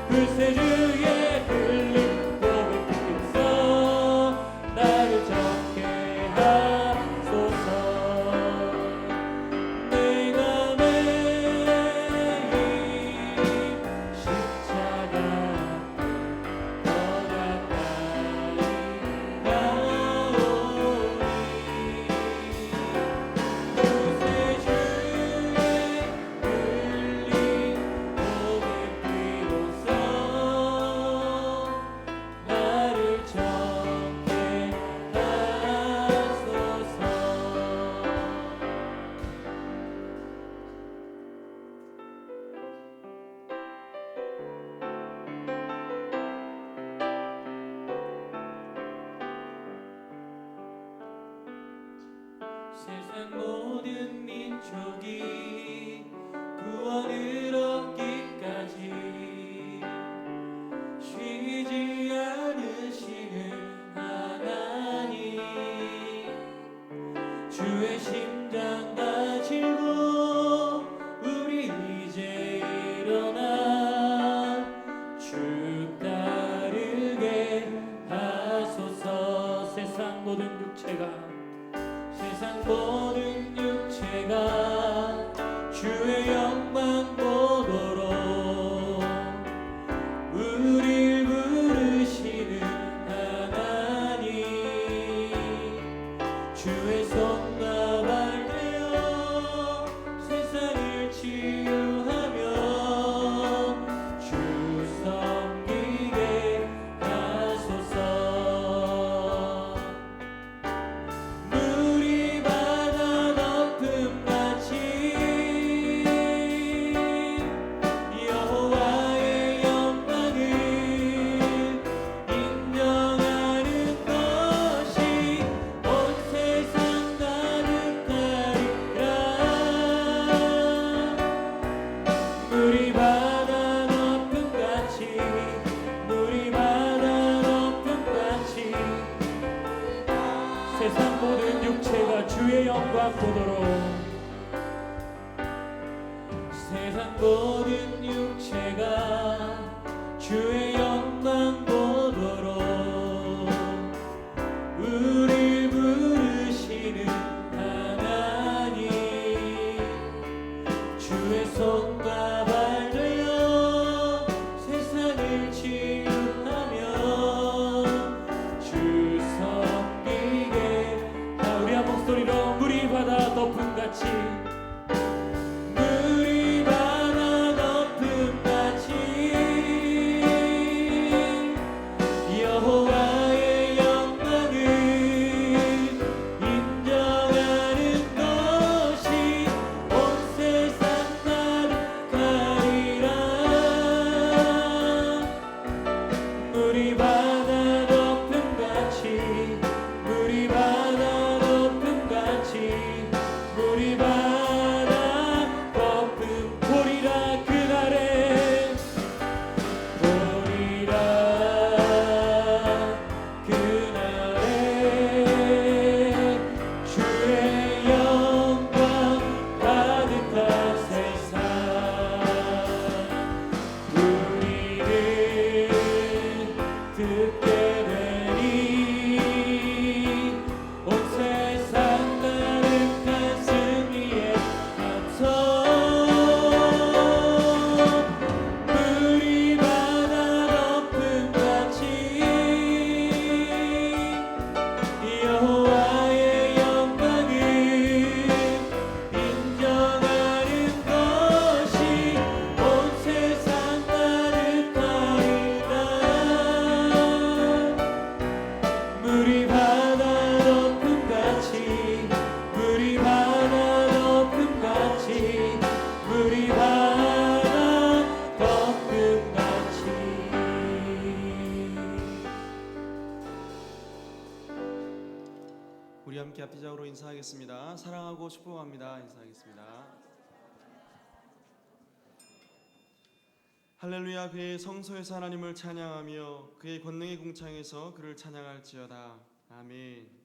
구세주의 흘린 보배 피금서 나를 정케 하소서. 내가 매일 십자가 더 가까이 가오니 구세주의 흘린 보배 피로써 나를 정케 하소서. 세상 모든 민족이 구원을 얻기까지 쉬지 않으시는 하나님, 주의 심장 다지고 우리 이제 일어나 주 따르게 하소서. 세상 모든 육체가 주의 영광 보도록 우릴 부르시는 하나님, 주의 손과 발 되어 세상을 치유하며 주 섬기게 하소서. 물이 바다 덮음같이 여호와의 영광을 인정하는 것이 온 세상 가득하리라. 물이 바다 덮음같이 물이 바다 덮음같이 세상 모든 육체가 주의 영광 보도록 세상 모든 육체가 주의 영광 보도록 우릴 부르시는 하나님, 주의 손과 발 되어 세상을 치유하며 주 섬기게. 우리 한 목소리로 물이 바다 덮음같이 물이 바다 덮음같이 여호와의 영광을 인정하는 것이 온 세상 가득하리라. 물이 바다 덮음같이 물이 바다 덮음같이 물이 바다 덮음 보리라. 그날에 보리라. 그날에 주의 영광 가득한 세상 우리를 듣게 되니 온 세상 가득한 승리의 함성. 물이 바다 덮음같이 여호와의 영광을 인정하는 것이 온 세상 가득하리라. 물이 바다 덮음같이 물이 바다 덮음같이 물이 바다 덮음같이. 우리 함께 합기적으로 인사하겠습니다. 사랑하고 축복합니다. 인사하겠습니다. 할렐루야. 그의 성소에서 하나님을 찬양하며 그의 권능의 궁창에서 그를 찬양할지어다. 아멘.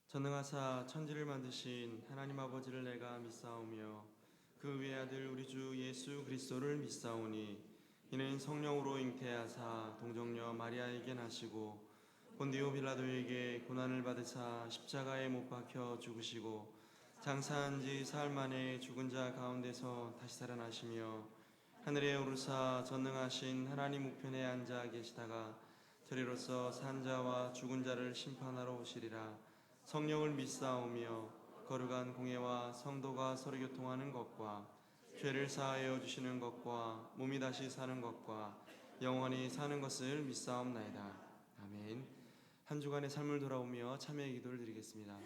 전능하사 천지를 만드신 하나님 아버지를 내가 믿사오며 그 외아들 우리 주 예수 그리스도를 믿사오니 이는 성령으로 잉태하사 동정녀 마리아에게 나시고 본디오 빌라도에게 고난을 받으사 십자가에 못 박혀 죽으시고 장사한 지 사흘 만에 죽은 자 가운데서 다시 살아나시며 하늘에 오르사 전능하신 하나님 우편에 앉아 계시다가 저리로서 산 자와 죽은 자를 심판하러 오시리라. 성령을 믿사오며 거룩한 공예와 성도가 서로 교통하는 것과 죄를 사하여 주시는 것과 몸이 다시 사는 것과 영원히 사는 것을 믿사옵나이다. 아멘. 한 주간의 삶을 돌아오며 참회의 기도를 드리겠습니다.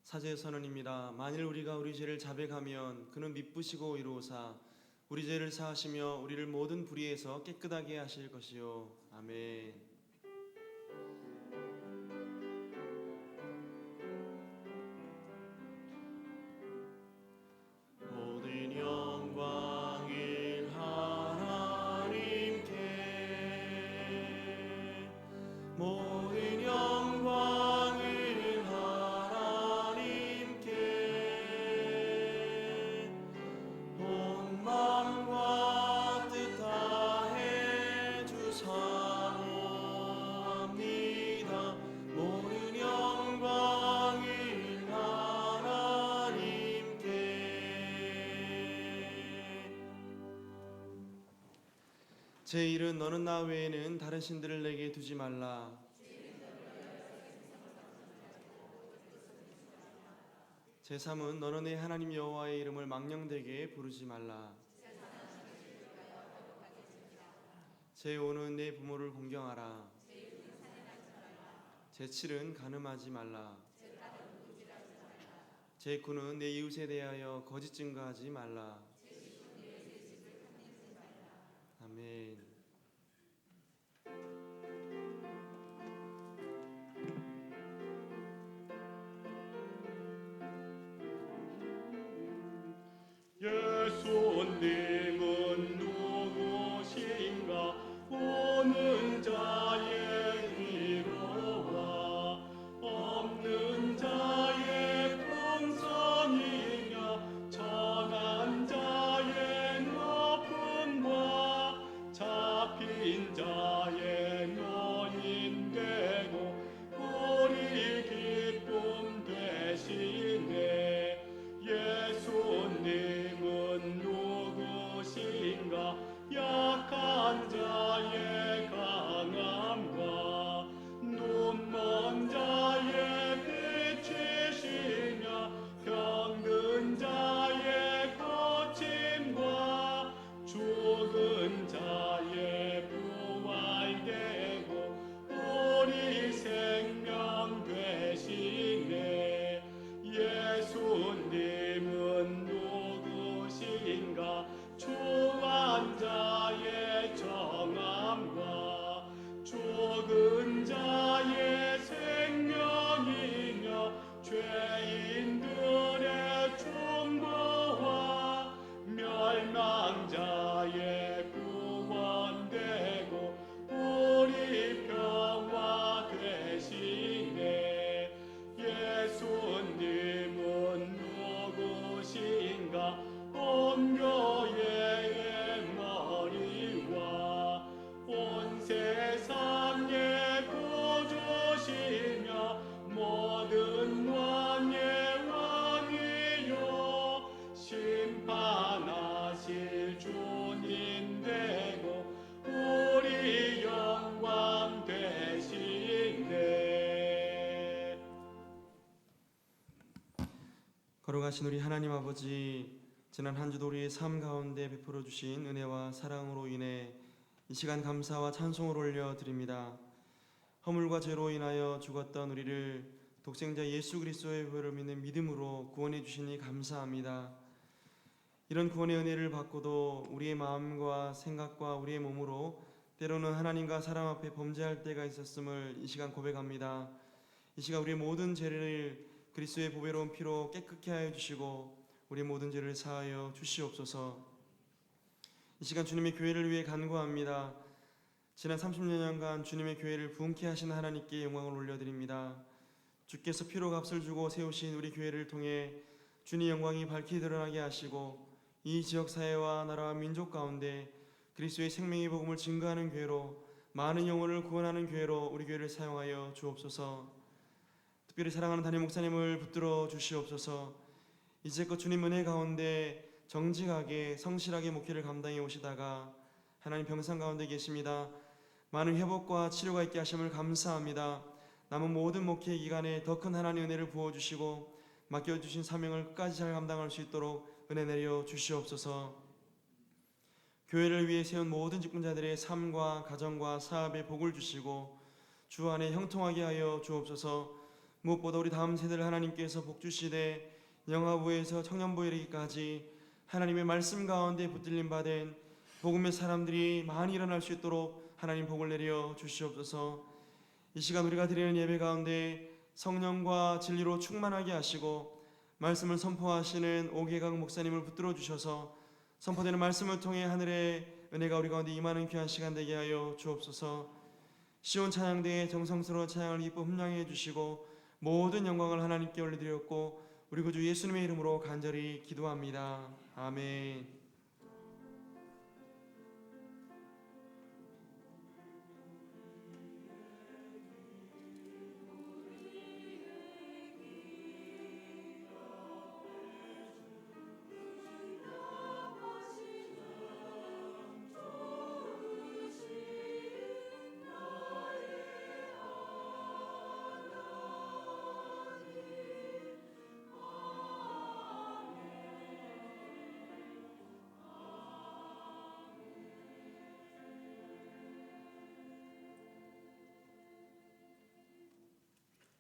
사제의 선언입니다. 만일 우리가 우리 죄를 자백하면 그는 미쁘시고 이로우사 우리 죄를 사하시며 우리를 모든 불의에서 깨끗하게 하실 것이요. 아멘. 모든 영광을 하나님께 모든 영광을 온 마음과 뜻 다해 주사옵니다. 모든 영광을 하나님께. 제1은 너는 나 외에는 다른 신들을 내게 두지 말라. 제3은 너는 내 하나님 여호와의 이름을 망령되게 부르지 말라. 제5는 내 부모를 공경하라. 제7은 간음하지 말라. 제9는 내 이웃에 대하여 거짓 증거하지 말라. 아멘. 예수님은 누구신가? 오는 자의 위로와 없는 자의 풍성이냐? 천한 자의 높음과 잡힌 자의 노인되고 우리 기쁨 되시네. 예수님은 누구신가? 약한 자의 강함과 눈먼 자의 빛이시냐? 병든 자의 고침과 죽은 자의 부활되고 우리 생명 되시네. 예수님은 누구신가? 추한 자의 정함과 죽은 자의 생명이며 죄인들의 충고와 멸망자의 구원되고 우리 평화 되시네. 예수님은 누구신가? 온 교회의 머리와 온 세상의 구주시며 모든 왕의 왕이요 심판하실 주 거룩하신 우리 하나님 아버지, 지난 한 주도 우리의 삶 가운데 베풀어 주신 은혜와 사랑으로 인해 이 시간 감사와 찬송을 올려드립니다. 허물과 죄로 인하여 죽었던 우리를 독생자 예수 그리스도의 보혈을 믿는 믿음으로 구원해 주시니 감사합니다. 이런 구원의 은혜를 받고도 우리의 마음과 생각과 우리의 몸으로 때로는 하나님과 사람 앞에 범죄할 때가 있었음을 이 시간 고백합니다. 이 시간 우리의 모든 죄를 그리스도의 보배로운 피로 깨끗게 하여 주시고 우리의 모든 죄를 사하여 주시옵소서. 이 시간 주님의 교회를 위해 간구합니다. 지난 30년간 주님의 교회를 부흥케 하신 하나님께 영광을 올려드립니다. 주께서 피로 값을 주고 세우신 우리 교회를 통해 주님 영광이 밝히 드러나게 하시고 이 지역 사회와 나라와 민족 가운데 그리스도의 생명의 복음을 증거하는 교회로, 많은 영혼을 구원하는 교회로 우리 교회를 사용하여 주옵소서. 특별히 사랑하는 담임 목사님을 붙들어 주시옵소서. 이제껏 주님 은혜 가운데 정직하게 성실하게 목회를 감당해 오시다가 하나님 병상 가운데 계십니다. 많은 회복과 치료가 있게 하심을 감사합니다. 남은 모든 목회 기간에 더 큰 하나님의 은혜를 부어주시고 맡겨주신 사명을 끝까지 잘 감당할 수 있도록 은혜 내려 주시옵소서. 교회를 위해 세운 모든 직분자들의 삶과 가정과 사업에 복을 주시고 주 안에 형통하게 하여 주옵소서. 무엇보다 우리 다음 세대를 하나님께서 복 주시되 영아부에서 청년부에 이르기까지 하나님의 말씀 가운데 붙들림 받은 복음의 사람들이 많이 일어날 수 있도록 하나님 복을 내려 주시옵소서. 이 시간 우리가 드리는 예배 가운데 성령과 진리로 충만하게 하시고 말씀을 선포하시는 오계강 목사님을 붙들어 주셔서 선포되는 말씀을 통해 하늘의 은혜가 우리 가운데 임하는 귀한 시간 되게 하여 주옵소서. 시온 찬양대의 정성스러운 찬양을 기뻐 흠량해 주시고 모든 영광을 하나님께 올려드렸고 우리 구주 예수님의 이름으로 간절히 기도합니다. 아멘.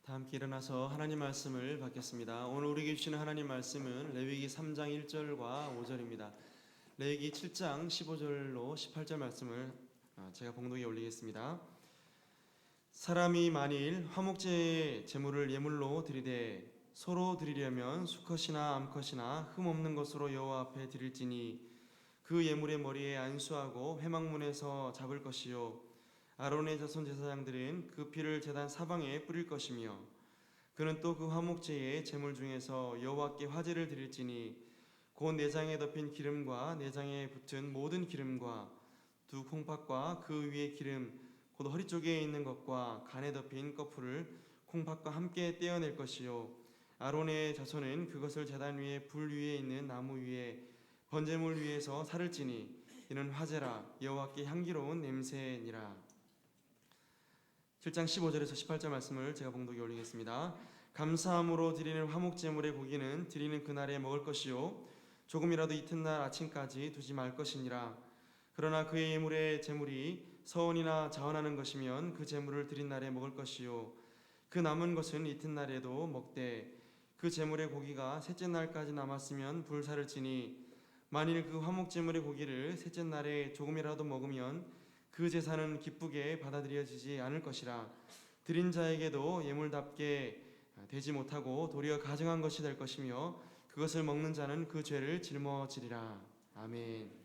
다 함께 일어나서 하나님 말씀을 받겠습니다. 오늘 우리에게 주시는 하나님 말씀은 레위기 3장 1절과 5절입니다. 레위기 7장 15절로 18절 말씀을 제가 봉독에 올리겠습니다. 사람이 만일 화목제의 제물을 예물로 드리되 서로 드리려면 수컷이나 암컷이나 흠 없는 것으로 여호와 앞에 드릴지니 그 예물의 머리에 안수하고 회막문에서 잡을 것이요 아론의 자손 제사장들은 그 피를 제단 사방에 뿌릴 것이며 그는 또 그 화목제의 제물 중에서 여호와께 화제를 드릴지니 곧 내장에 덮인 기름과 내장에 붙은 모든 기름과 두 콩팥과 그 위에 기름 곧 허리 쪽에 있는 것과 간에 덮인 거풀을 콩팥과 함께 떼어낼 것이요 아론의 자손은 그것을 제단 위에 불 위에 있는 나무 위에 번제물 위에서 살을 찌니 이는 화제라 여호와께 향기로운 냄새니라. 7장 15절에서 18절 말씀을 제가 봉독에 올리겠습니다. 감사함으로 드리는 화목제물의 고기는 드리는 그날에 먹을 것이요 조금이라도 이튿날 아침까지 두지 말 것이니라. 그러나 그의 예물의 제물이 서원이나 자원하는 것이면 그 제물을 드린 날에 먹을 것이요 그 남은 것은 이튿날에도 먹되 그 제물의 고기가 셋째 날까지 남았으면 불사를 지니 만일 그 화목제물의 고기를 셋째 날에 조금이라도 먹으면 그 제사는 기쁘게 받아들여지지 않을 것이라. 드린 자에게도 예물답게 되지 못하고 도리어 가증한 것이 될 것이며 그것을 먹는 자는 그 죄를 짊어지리라. 아멘.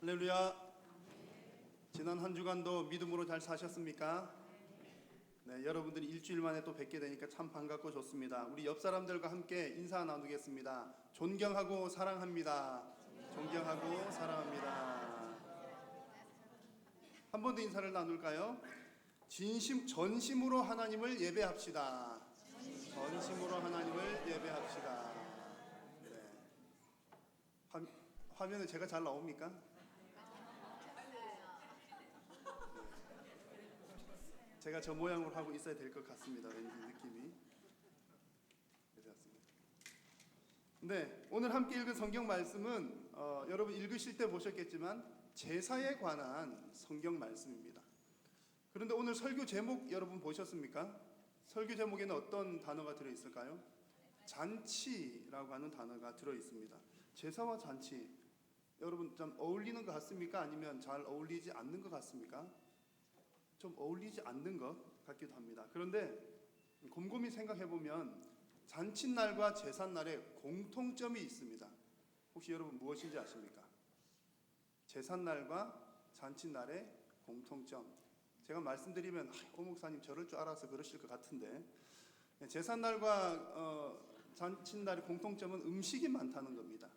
할렐루야. 지난 한 주간도 믿음으로 잘 사셨습니까? 네, 여러분들이 일주일 만에 또 뵙게 되니까 참 반갑고 좋습니다. 우리 옆 사람들과 함께 인사 나누겠습니다. 존경하고 사랑합니다. 존경하고 사랑합니다. 한 번 더 인사를 나눌까요? 전심으로 하나님을 예배합시다. 전심으로 하나님을 예배합시다. 네. 화면에 제가 잘 나옵니까? 제가 저 모양으로 하고 있어야 될 것 같습니다. 왠지 느낌이. 그렇습니다. 네, 오늘 함께 읽은 성경 말씀은 여러분 읽으실 때 보셨겠지만 제사에 관한 성경 말씀입니다. 그런데 오늘 설교 제목 여러분 보셨습니까? 설교 제목에는 어떤 단어가 들어있을까요? 잔치라고 하는 단어가 들어있습니다. 제사와 잔치, 여러분 좀 어울리는 것 같습니까? 아니면 잘 어울리지 않는 것 같습니까? 좀 어울리지 않는 것 같기도 합니다. 그런데 곰곰이 생각해보면 잔칫날과 제삿날에 공통점이 있습니다. 혹시 여러분 무엇인지 아십니까? 제삿날과 잔칫날의 공통점. 제가 말씀드리면 오 목사님 저럴 줄 알아서 그러실 것 같은데, 제삿날과 잔칫날의 공통점은 음식이 많다는 겁니다.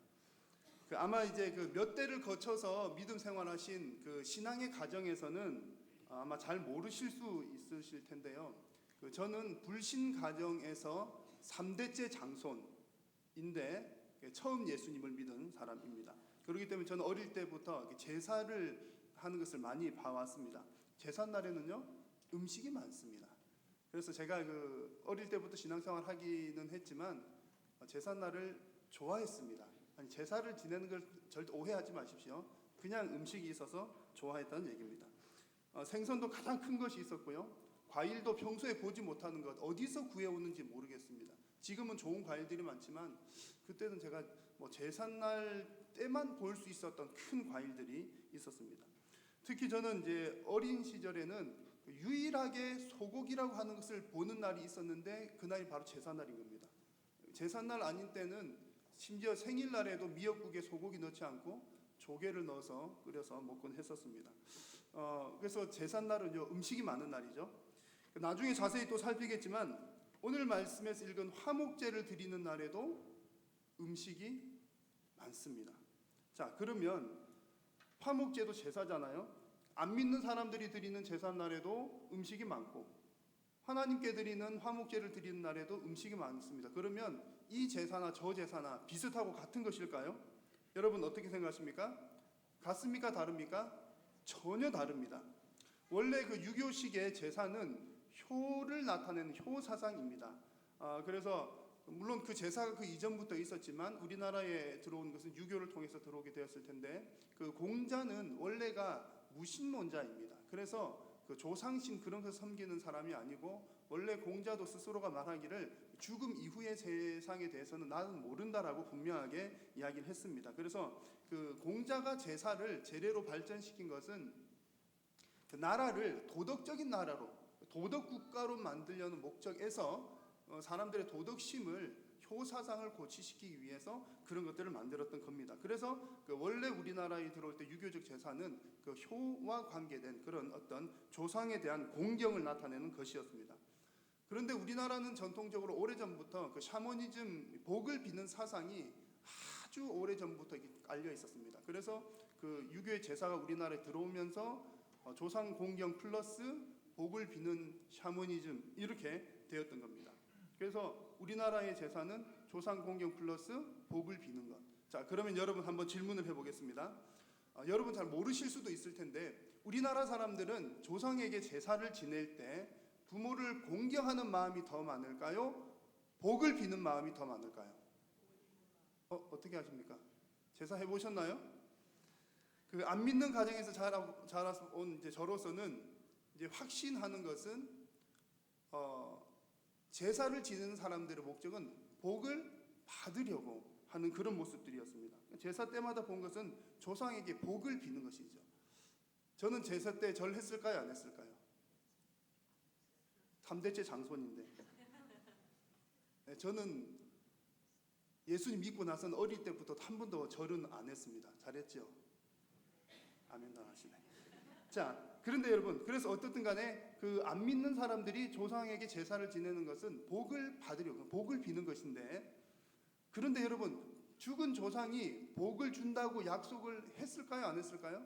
아마 이제 몇 대를 거쳐서 믿음 생활하신 신앙의 가정에서는 아마 잘 모르실 수 있으실 텐데요. 저는 불신 가정에서 3대째 장손인데 처음 예수님을 믿은 사람입니다. 그렇기 때문에 저는 어릴 때부터 제사를 하는 것을 많이 봐왔습니다. 제삿날에는요 음식이 많습니다. 그래서 제가 어릴 때부터 신앙생활 하기는 했지만 제삿날을 좋아했습니다. 아니, 제사를 지내는 걸 절대 오해하지 마십시오. 그냥 음식이 있어서 좋아했다는 얘기입니다. 생선도 가장 큰 것이 있었고요. 과일도 평소에 보지 못하는 것, 어디서 구해오는지 모르겠습니다. 지금은 좋은 과일들이 많지만 그때는 제가 제삿날 때만 볼 수 있었던 큰 과일들이 있었습니다. 특히 저는 이제 어린 시절에는 유일하게 소고기라고 하는 것을 보는 날이 있었는데 그날이 바로 제삿날인 겁니다. 제삿날 아닌 때는 심지어 생일날에도 미역국에 소고기 넣지 않고 조개를 넣어서 끓여서 먹곤 했었습니다. 그래서 제삿날은요 음식이 많은 날이죠. 나중에 자세히 또 살피겠지만 오늘 말씀에서 읽은 화목제를 드리는 날에도 음식이 많습니다. 자, 그러면 화목제도 제사잖아요. 안 믿는 사람들이 드리는 제삿날에도 음식이 많고 하나님께 드리는 화목제를 드리는 날에도 음식이 많습니다. 그러면 이 제사나 저 제사나 비슷하고 같은 것일까요? 여러분 어떻게 생각하십니까? 같습니까? 다릅니까? 전혀 다릅니다. 원래 유교식의 제사는 효를 나타내는 효 사상입니다. 그래서 물론 제사가 이전부터 있었지만 우리나라에 들어온 것은 유교를 통해서 들어오게 되었을 텐데 공자는 원래가 무신론자입니다. 그래서 조상신 그런 거 섬기는 사람이 아니고 원래 공자도 스스로가 말하기를 죽음 이후의 세상에 대해서는 나는 모른다라고 분명하게 이야기를 했습니다. 그래서 공자가 제사를 제례로 발전시킨 것은 나라를 도덕적인 나라로 도덕국가로 만들려는 목적에서 사람들의 도덕심을 효사상을 고취시키기 위해서 그런 것들을 만들었던 겁니다. 그래서 원래 우리나라에 들어올 때 유교적 제사는 효와 관계된 그런 어떤 조상에 대한 공경을 나타내는 것이었습니다. 그런데 우리나라는 전통적으로 오래전부터 샤머니즘, 복을 비는 사상이 아주 오래전부터 깔려 있었습니다. 그래서 유교의 제사가 우리나라에 들어오면서 조상 공경 플러스 복을 비는 샤머니즘 이렇게 되었던 겁니다. 그래서 우리나라의 제사는 조상 공경 플러스 복을 비는 것. 자, 그러면 여러분 한번 질문을 해보겠습니다. 여러분 잘 모르실 수도 있을 텐데 우리나라 사람들은 조상에게 제사를 지낼 때 부모를 공경하는 마음이 더 많을까요? 복을 비는 마음이 더 많을까요? 어떻게 하십니까? 제사 해보셨나요? 안 믿는 가정에서 자라서 온 이제 저로서는 이제 확신하는 것은 제사를 지내는 사람들의 목적은 복을 받으려고 하는 그런 모습들이었습니다. 제사 때마다 본 것은 조상에게 복을 비는 것이죠. 저는 제사 때 절 했을까요? 안 했을까요? 3대째 장손인데 저는 예수님 믿고 나서는 어릴 때부터 한 번도 절은 안 했습니다. 잘했죠? 아멘도 안 하시네. 자, 그런데 여러분, 그래서 어떻든 간에 그 안 믿는 사람들이 조상에게 제사를 지내는 것은 복을 받으려고, 복을 비는 것인데, 그런데 여러분, 죽은 조상이 복을 준다고 약속을 했을까요? 안 했을까요?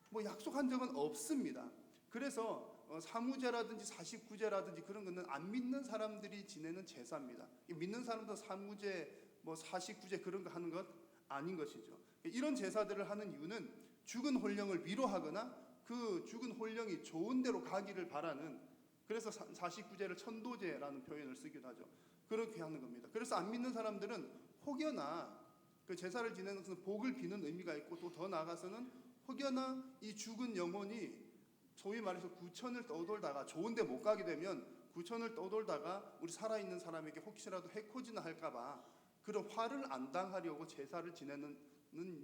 뭐 약속한 적은 없습니다. 그래서 사무제라든지 사십구제라든지 그런 거는 안 믿는 사람들이 지내는 제사입니다. 믿는 사람도 사무제, 뭐 사십구제 그런 거 하는 것 아닌 것이죠. 이런 제사들을 하는 이유는 죽은 혼령을 위로하거나 그 죽은 혼령이 좋은 데로 가기를 바라는, 그래서 49제를 천도제라는 표현을 쓰기도 하죠. 그렇게 하는 겁니다. 그래서 안 믿는 사람들은 혹여나 그 제사를 지내는 것은 복을 비는 의미가 있고, 또 더 나아가서는 혹여나 이 죽은 영혼이 소위 말해서 구천을 떠돌다가 좋은 데 못 가게 되면 구천을 떠돌다가 우리 살아있는 사람에게 혹시라도 해코지나 할까봐 그런 화를 안 당하려고 제사를 지내는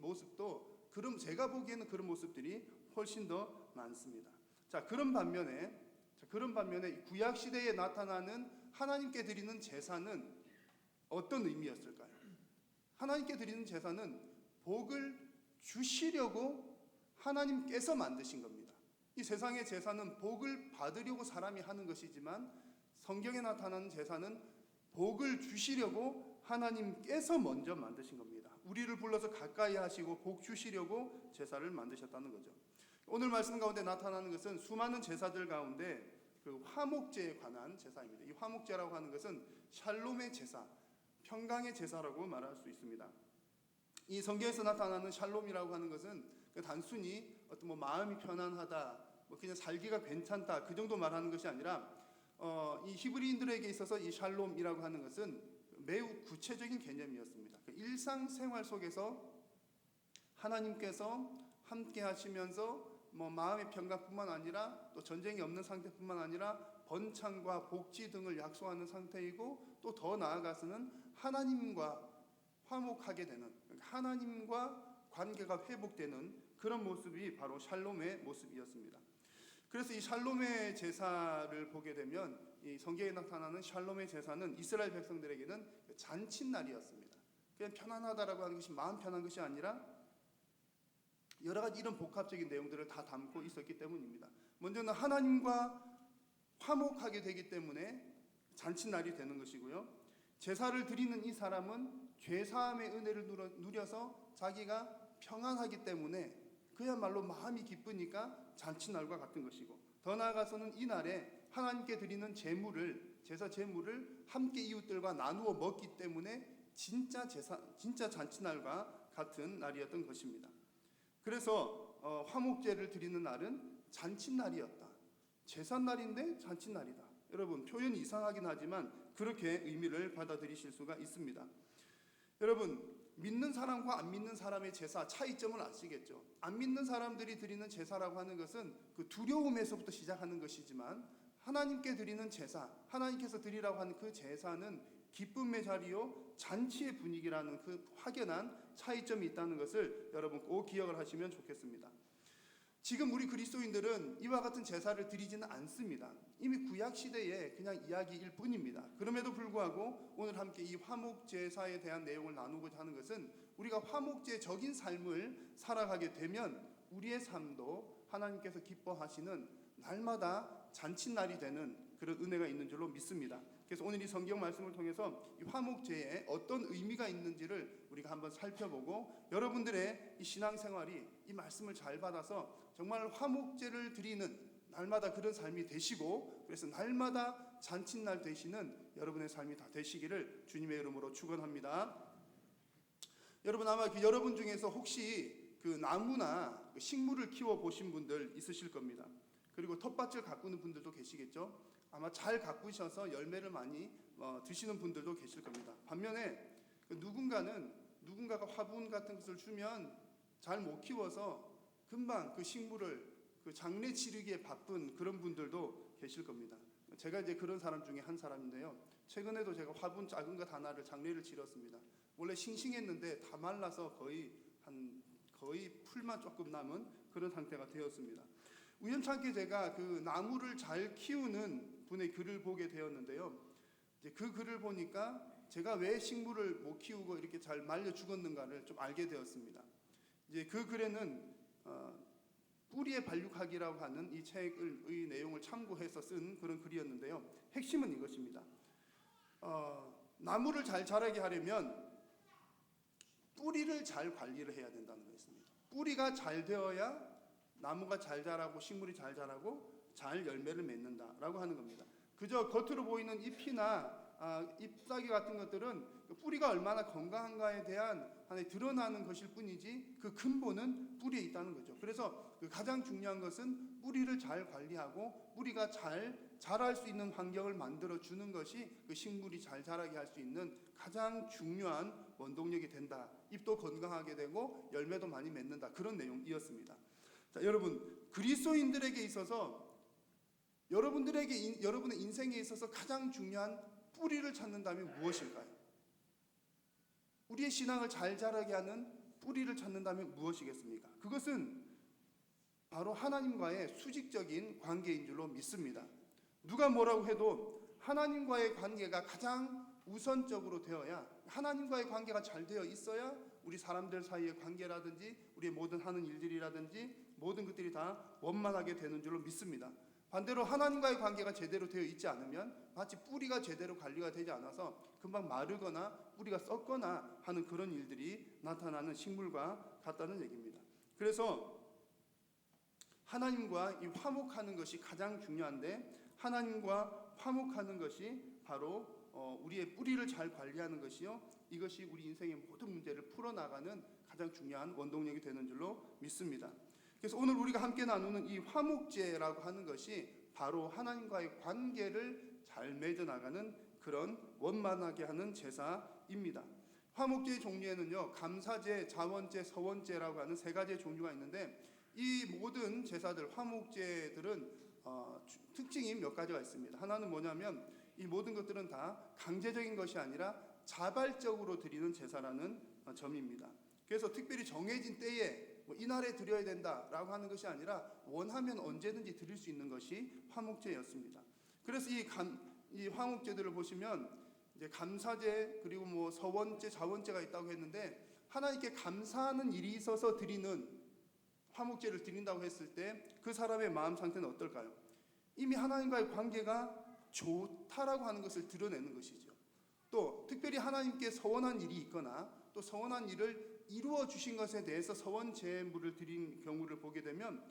모습도, 그럼 제가 보기에는 그런 모습들이 훨씬 더 많습니다. 자, 그런 반면에 구약 시대에 나타나는 하나님께 드리는 제사는 어떤 의미였을까요? 하나님께 드리는 제사는 복을 주시려고 하나님께서 만드신 겁니다. 이 세상의 제사는 복을 받으려고 사람이 하는 것이지만, 성경에 나타나는 제사는 복을 주시려고 하나님께서 먼저 만드신 겁니다. 우리를 불러서 가까이 하시고 복 주시려고 제사를 만드셨다는 거죠. 오늘 말씀 가운데 나타나는 것은 수많은 제사들 가운데 그 화목제에 관한 제사입니다. 이 화목제라고 하는 것은 샬롬의 제사, 평강의 제사라고 말할 수 있습니다. 이 성경에서 나타나는 샬롬이라고 하는 것은 단순히 어떤 뭐 마음이 편안하다, 뭐 그냥 살기가 괜찮다, 그 정도 말하는 것이 아니라 이 히브리인들에게 있어서 이 샬롬이라고 하는 것은 매우 구체적인 개념이었습니다. 일상생활 속에서 하나님께서 함께 하시면서 뭐 마음의 평강뿐만 아니라 또 전쟁이 없는 상태뿐만 아니라 번창과 복지 등을 약속하는 상태이고, 또 더 나아가서는 하나님과 화목하게 되는, 하나님과 관계가 회복되는 그런 모습이 바로 샬롬의 모습이었습니다. 그래서 이 샬롬의 제사를 보게 되면 이 성경에 나타나는 샬롬의 제사는 이스라엘 백성들에게는 잔칫날이었습니다. 그냥 편안하다라고 하는 것이 마음 편한 것이 아니라 여러 가지 이런 복합적인 내용들을 다 담고 있었기 때문입니다. 먼저는 하나님과 화목하게 되기 때문에 잔칫날이 되는 것이고요. 제사를 드리는 이 사람은 죄사함의 은혜를 누려서 자기가 평안하기 때문에 그야말로 마음이 기쁘니까 잔칫날과 같은 것이고, 더 나아가서는 이날에 하나님께 드리는 제물을, 제사 제물을 함께 이웃들과 나누어 먹기 때문에 진짜 잔칫날과 같은 날이었던 것입니다. 그래서 화목제를 드리는 날은 잔칫날이었다. 제삿날인데 잔칫날이다. 여러분, 표현이 이상하긴 하지만 그렇게 의미를 받아들이실 수가 있습니다. 여러분, 믿는 사람과 안 믿는 사람의 제사 차이점을 아시겠죠? 안 믿는 사람들이 드리는 제사라고 하는 것은 그 두려움에서부터 시작하는 것이지만, 하나님께 드리는 제사, 하나님께서 드리라고 하는 그 제사는 기쁨의 자리요 잔치의 분위기라는 그 확연한 차이점이 있다는 것을 여러분 꼭 기억을 하시면 좋겠습니다. 지금 우리 그리스도인들은 이와 같은 제사를 드리지는 않습니다. 이미 구약 시대에 그냥 이야기일 뿐입니다. 그럼에도 불구하고 오늘 함께 이 화목 제사에 대한 내용을 나누고자 하는 것은, 우리가 화목제적인 삶을 살아가게 되면 우리의 삶도 하나님께서 기뻐하시는 날마다 잔칫날이 되는 그런 은혜가 있는 줄로 믿습니다. 그래서 오늘 이 성경 말씀을 통해서 이 화목제에 어떤 의미가 있는지를 우리가 한번 살펴보고, 여러분들의 이 신앙생활이 이 말씀을 잘 받아서 정말 화목제를 드리는 날마다 그런 삶이 되시고, 그래서 날마다 잔칫날 되시는 여러분의 삶이 다 되시기를 주님의 이름으로 축원합니다. 여러분, 아마 여러분 중에서 혹시 그 나무나 식물을 키워 보신 분들 있으실 겁니다. 그리고 텃밭을 가꾸는 분들도 계시겠죠. 아마 잘 가꾸셔서 열매를 많이 드시는 분들도 계실 겁니다. 반면에 누군가가 화분 같은 것을 주면 잘 못 키워서 금방 그 식물을 그 장례 치르기에 바쁜 그런 분들도 계실 겁니다. 제가 이제 그런 사람 중에 한 사람인데요. 최근에도 제가 화분 작은 것 하나를 장례를 치렀습니다. 원래 싱싱했는데 다 말라서 거의 풀만 조금 남은 그런 상태가 되었습니다. 우연찮게 제가 그 나무를 잘 키우는 분의 글을 보게 되었는데요. 이제 그 글을 보니까 제가 왜 식물을 못 키우고 이렇게 잘 말려 죽었는가를 좀 알게 되었습니다. 이제 그 글에는 뿌리의 발육학이라고 하는 이 책의 내용을 참고해서 쓴 그런 글이었는데요. 핵심은 이것입니다. 나무를 잘 자라게 하려면 뿌리를 잘 관리를 해야 된다는 것입니다. 뿌리가 잘 되어야 나무가 잘 자라고 식물이 잘 자라고 잘 열매를 맺는다라고 하는 겁니다. 그저 겉으로 보이는 잎이나 잎사귀 같은 것들은 뿌리가 얼마나 건강한가에 대한 하나의 드러나는 것일 뿐이지 그 근본은 뿌리에 있다는 거죠. 그래서 가장 중요한 것은 뿌리를 잘 관리하고 뿌리가 잘 자랄 수 있는 환경을 만들어 주는 것이 그 식물이 잘 자라게 할 수 있는 가장 중요한 원동력이 된다. 잎도 건강하게 되고 열매도 많이 맺는다. 그런 내용이었습니다. 자, 여러분, 그리스도인들에게 있어서 여러분의 인생에 있어서 가장 중요한 뿌리를 찾는다면 무엇일까요? 우리의 신앙을 잘 자라게 하는 뿌리를 찾는다면 무엇이겠습니까? 그것은 바로 하나님과의 수직적인 관계인 줄로 믿습니다. 누가 뭐라고 해도 하나님과의 관계가 가장 우선적으로 되어야, 하나님과의 관계가 잘 되어 있어야 우리 사람들 사이의 관계라든지 우리의 모든 하는 일들이라든지 모든 것들이 다 원만하게 되는 줄로 믿습니다. 반대로 하나님과의 관계가 제대로 되어 있지 않으면 마치 뿌리가 제대로 관리가 되지 않아서 금방 마르거나 뿌리가 썩거나 하는 그런 일들이 나타나는 식물과 같다는 얘기입니다. 그래서 하나님과 이 화목하는 것이 가장 중요한데, 하나님과 화목하는 것이 바로 우리의 뿌리를 잘 관리하는 것이요, 이것이 우리 인생의 모든 문제를 풀어나가는 가장 중요한 원동력이 되는 줄로 믿습니다. 그래서 오늘 우리가 함께 나누는 이 화목제라고 하는 것이 바로 하나님과의 관계를 잘 맺어나가는 그런 원만하게 하는 제사입니다. 화목제의 종류에는요, 감사제, 자원제, 서원제라고 하는 세 가지의 종류가 있는데, 이 모든 제사들, 화목제들은 특징이 몇 가지가 있습니다. 하나는 뭐냐면 이 모든 것들은 다 강제적인 것이 아니라 자발적으로 드리는 제사라는 점입니다. 그래서 특별히 정해진 때에 이날에 드려야 된다라고 하는 것이 아니라 원하면 언제든지 드릴 수 있는 것이 화목제였습니다. 그래서 이 화목제들을 보시면 이제 감사제 그리고 서원제, 자원제가 있다고 했는데, 하나님께 감사하는 일이 있어서 드리는 화목제를 드린다고 했을 때 그 사람의 마음 상태는 어떨까요? 이미 하나님과의 관계가 좋다라고 하는 것을 드러내는 것이죠. 또 특별히 하나님께 서원한 일이 있거나 또 서원한 일을 이루어 주신 것에 대해서 서원 제물을 드린 경우를 보게 되면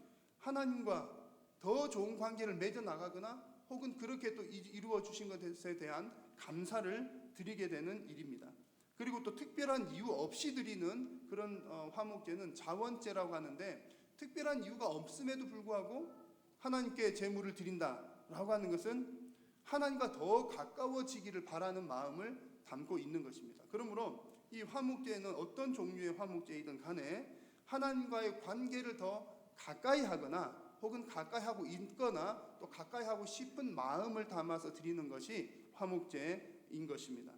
하나님과 더 좋은 관계를 맺어 나가거나 혹은 그렇게 또 이루어 주신 것에 대한 감사를 드리게 되는 일입니다. 그리고 또 특별한 이유 없이 드리는 그런 화목제는 자원제라고 하는데, 특별한 이유가 없음에도 불구하고 하나님께 제물을 드린다라고 하는 것은 하나님과 더 가까워지기를 바라는 마음을 담고 있는 것입니다. 그러므로 이 화목제는 어떤 종류의 화목제이든 간에 하나님과의 관계를 더 가까이 하거나 혹은 가까이 하고 있거나 또 가까이 하고 싶은 마음을 담아서 드리는 것이 화목제인 것입니다.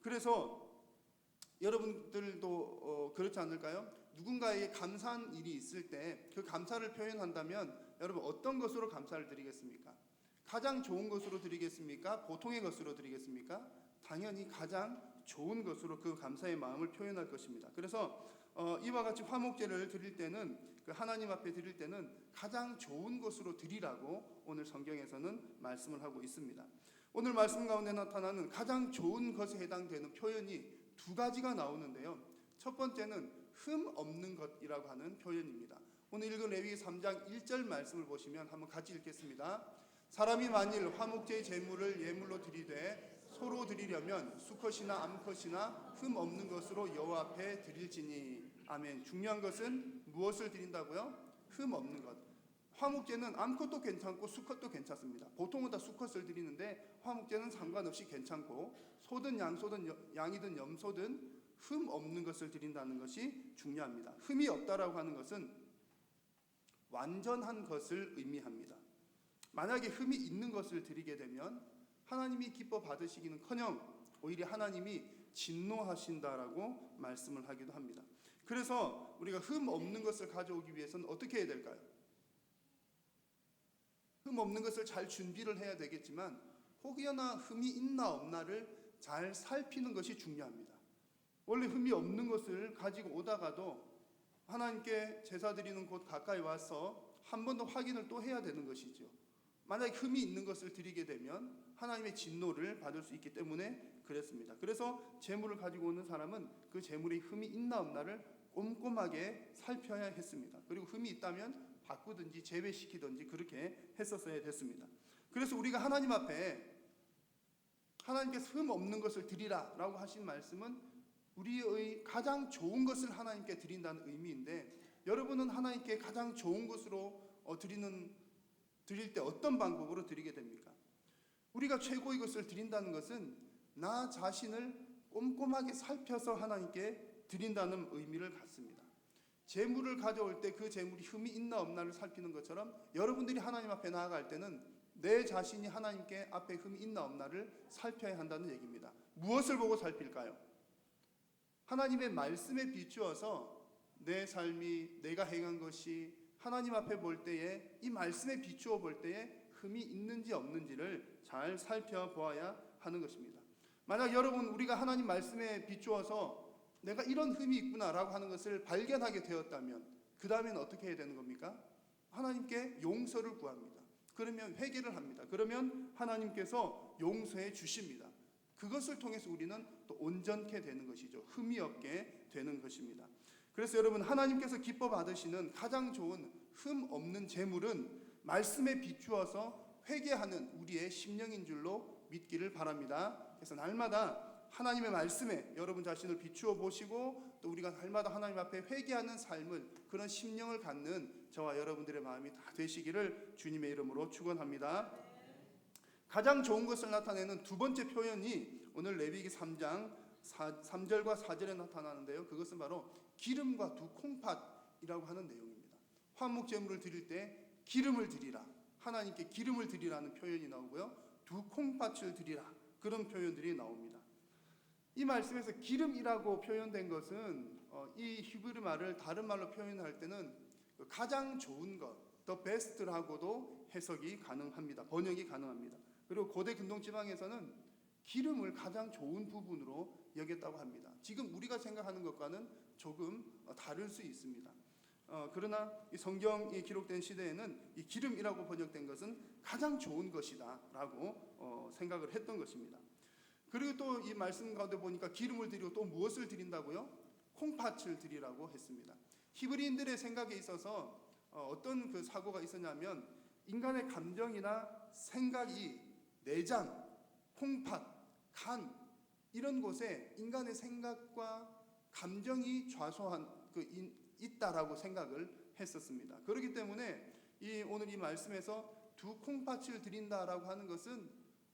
그래서 여러분들도 그렇지 않을까요? 누군가에게 감사한 일이 있을 때 그 감사를 표현한다면 여러분 어떤 것으로 감사를 드리겠습니까? 가장 좋은 것으로 드리겠습니까? 보통의 것으로 드리겠습니까? 당연히 가장 좋은 것으로 그 감사의 마음을 표현할 것입니다. 그래서 이와 같이 화목제를 드릴 때는, 그 하나님 앞에 드릴 때는 가장 좋은 것으로 드리라고 오늘 성경에서는 말씀을 하고 있습니다. 오늘 말씀 가운데 나타나는 가장 좋은 것에 해당되는 표현이 두 가지가 나오는데요. 첫 번째는 흠 없는 것이라고 하는 표현입니다. 오늘 읽은 레위기 3장 1절 말씀을 보시면 한번 같이 읽겠습니다. 사람이 만일 화목제의 제물을 예물로 드리되 소로 드리려면 수컷이나 암컷이나 흠 없는 것으로 여호와 앞에 드릴지니. 아멘. 중요한 것은 무엇을 드린다고요? 흠 없는 것. 화목제는 암컷도 괜찮고 수컷도 괜찮습니다. 보통은 다 수컷을 드리는데 화목제는 상관없이 괜찮고 소든 양이든 염소든 흠 없는 것을 드린다는 것이 중요합니다. 흠이 없다라고 하는 것은 완전한 것을 의미합니다. 만약에 흠이 있는 것을 드리게 되면 하나님이 기뻐 받으시기는커녕 오히려 하나님이 진노하신다라고 말씀을 하기도 합니다. 그래서 우리가 흠 없는 것을 가져오기 위해서는 어떻게 해야 될까요? 흠 없는 것을 잘 준비를 해야 되겠지만 혹여나 흠이 있나 없나를 잘 살피는 것이 중요합니다. 원래 흠이 없는 것을 가지고 오다가도 하나님께 제사 드리는 곳 가까이 와서 한 번 더 확인을 또 해야 되는 것이죠. 만약에 흠이 있는 것을 드리게 되면 하나님의 진노를 받을 수 있기 때문에 그랬습니다. 그래서 제물을 가지고 오는 사람은 그 제물에 흠이 있나 없나를 꼼꼼하게 살펴야 했습니다. 그리고 흠이 있다면 바꾸든지 제외시키든지 그렇게 했었어야 됐습니다. 그래서 우리가 하나님 앞에 하나님께서 흠 없는 것을 드리라 라고 하신 말씀은 우리의 가장 좋은 것을 하나님께 드린다는 의미인데, 여러분은 하나님께 가장 좋은 것으로 드릴 때 어떤 방법으로 드리게 됩니까? 우리가 최고의 것을 드린다는 것은 나 자신을 꼼꼼하게 살펴서 하나님께 드린다는 의미를 갖습니다. 재물을 가져올 때 그 재물이 흠이 있나 없나를 살피는 것처럼 여러분들이 하나님 앞에 나아갈 때는 내 자신이 하나님께 앞에 흠이 있나 없나를 살펴야 한다는 얘기입니다. 무엇을 보고 살필까요? 하나님의 말씀에 비추어서 내 삶이, 내가 행한 것이 하나님 앞에 볼 때에, 이 말씀에 비추어 볼 때에 흠이 있는지 없는지를 잘 살펴보아야 하는 것입니다. 만약 여러분, 우리가 하나님 말씀에 비추어서 내가 이런 흠이 있구나라고 하는 것을 발견하게 되었다면 그 다음에는 어떻게 해야 되는 겁니까? 하나님께 용서를 구합니다. 그러면 회개를 합니다. 그러면 하나님께서 용서해 주십니다. 그것을 통해서 우리는 또 온전케 되는 것이죠. 흠이 없게 되는 것입니다. 그래서 여러분, 하나님께서 기뻐 받으시는 가장 좋은 흠 없는 제물은 말씀에 비추어서 회개하는 우리의 심령인 줄로 믿기를 바랍니다. 그래서 날마다 하나님의 말씀에 여러분 자신을 비추어 보시고, 또 우리가 날마다 하나님 앞에 회개하는 삶을, 그런 심령을 갖는 저와 여러분들의 마음이 다 되시기를 주님의 이름으로 축원합니다. 가장 좋은 것을 나타내는 두 번째 표현이 오늘 레위기 3장 3절과 4절에 나타나는데요. 그것은 바로 기름과 두 콩팥이라고 하는 내용입니다. 화목 제물을 드릴 때 기름을 드리라, 하나님께 기름을 드리라는 표현이 나오고요. 두 콩팥을 드리라, 그런 표현들이 나옵니다. 이 말씀에서 기름이라고 표현된 것은 이 히브리 말을 다른 말로 표현할 때는 가장 좋은 것, the best라고도 해석이 가능합니다. 번역이 가능합니다. 그리고 고대 근동지방에서는 기름을 가장 좋은 부분으로 여겼다고 합니다. 지금 우리가 생각하는 것과는 조금 다를 수 있습니다. 그러나 이 성경이 기록된 시대에는 이 기름이라고 번역된 것은 가장 좋은 것이다라고 생각을 했던 것입니다. 그리고 또 이 말씀 가운데 보니까 기름을 드리고 또 무엇을 드린다고요? 콩팥을 드리라고 했습니다. 히브리인들의 생각에 있어서 어떤 그 사고가 있었냐면, 인간의 감정이나 생각이 내장, 콩팥, 간 이런 곳에 인간의 생각과 감정이 좌소한 있다라고 생각을 했었습니다. 그렇기 때문에 오늘 이 말씀에서 두 콩팥을 드린다라고 하는 것은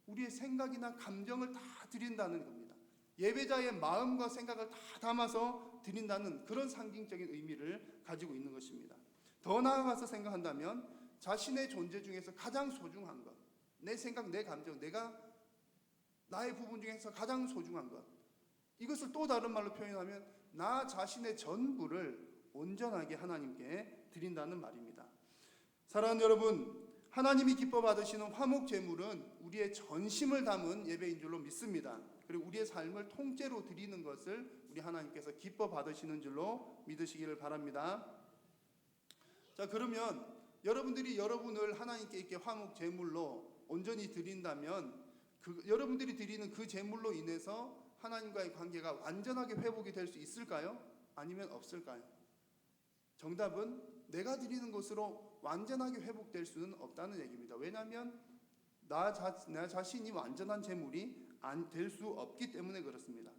우리의 생각이나 감정을 다 드린다는 겁니다. 예배자의 마음과 생각을 다 담아서 드린다는 그런 상징적인 의미를 가지고 있는 것입니다. 더 나아가서 생각한다면 자신의 존재 중에서 가장 소중한 것, 내 생각, 내 감정, 내가 나의 부분 중에서 가장 소중한 것, 이것을 또 다른 말로 표현하면 나 자신의 전부를 온전하게 하나님께 드린다는 말입니다. 사랑하는 여러분, 하나님이 기뻐 받으시는 화목 제물은 우리의 전심을 담은 예배인 줄로 믿습니다. 그리고 우리의 삶을 통째로 드리는 것을 우리 하나님께서 기뻐 받으시는 줄로 믿으시기를 바랍니다. 자, 그러면 여러분들이 여러분을 하나님께 이렇게 화목 제물로 온전히 드린다면 여러분들이 드리는 그 제물로 인해서 하나님과의 관계가 완전하게 회복이 될 수 있을까요? 아니면 없을까요? 정답은 내가 드리는 것으로 완전하게 회복될 수는 없다는 얘기입니다. 왜냐하면 나 자신이 완전한 제물이 될 수 없기 때문에 그렇습니다.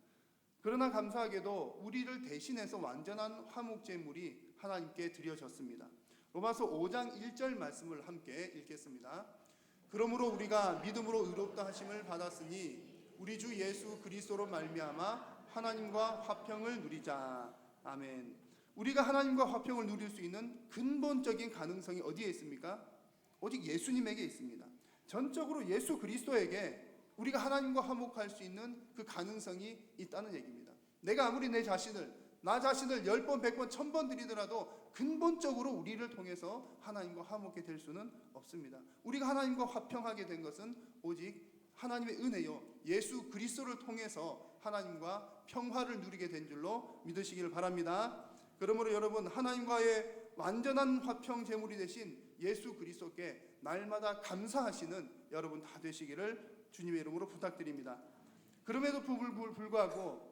그러나 감사하게도 우리를 대신해서 완전한 화목 제물이 하나님께 드려졌습니다. 로마서 5장 1절 말씀을 함께 읽겠습니다. 그러므로 우리가 믿음으로 의롭다 하심을 받았으니 우리 주 예수 그리스도로 말미암아 하나님과 화평을 누리자. 아멘. 우리가 하나님과 화평을 누릴 수 있는 근본적인 가능성이 어디에 있습니까? 오직 예수님에게 있습니다. 전적으로 예수 그리스도에게 우리가 하나님과 화목할 수 있는 그 가능성이 있다는 얘기입니다. 내가 아무리 나 자신을 10번, 100번, 1000번 드리더라도 근본적으로 우리를 통해서 하나님과 화목해 될 수는 없습니다. 우리가 하나님과 화평하게 된 것은 오직 하나님의 은혜요, 예수 그리스도를 통해서 하나님과 평화를 누리게 된 줄로 믿으시기를 바랍니다. 그러므로 여러분, 하나님과의 완전한 화평 제물이 되신 예수 그리스도께 날마다 감사하시는 여러분 다 되시기를 주님의 이름으로 부탁드립니다. 그럼에도 불구하고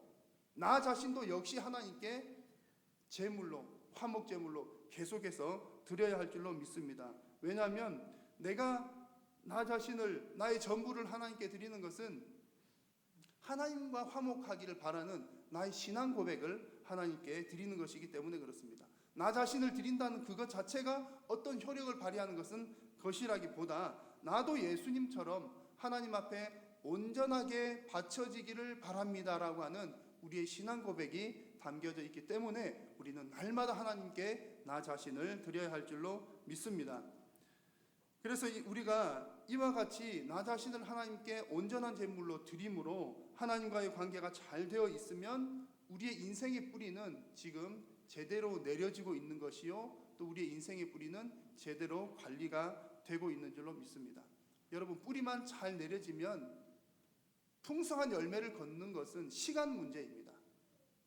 나 자신도 역시 하나님께 제물로, 화목 제물로 계속해서 드려야 할 줄로 믿습니다. 왜냐하면 내가 나 자신을, 나의 전부를 하나님께 드리는 것은 하나님과 화목하기를 바라는 나의 신앙 고백을 하나님께 드리는 것이기 때문에 그렇습니다. 나 자신을 드린다는 그것 자체가 어떤 효력을 발휘하는 것이라기보다 나도 예수님처럼 하나님 앞에 온전하게 바쳐지기를 바랍니다라고 하는 우리의 신앙 고백이 담겨져 있기 때문에 우리는 날마다 하나님께 나 자신을 드려야 할 줄로 믿습니다. 그래서 우리가 이와 같이 나 자신을 하나님께 온전한 제물로 드림으로 하나님과의 관계가 잘 되어 있으면 우리의 인생의 뿌리는 지금 제대로 내려지고 있는 것이요, 또 우리의 인생의 뿌리는 제대로 관리가 되고 있는 줄로 믿습니다. 여러분, 뿌리만 잘 내려지면 풍성한 열매를 걷는 것은 시간 문제입니다.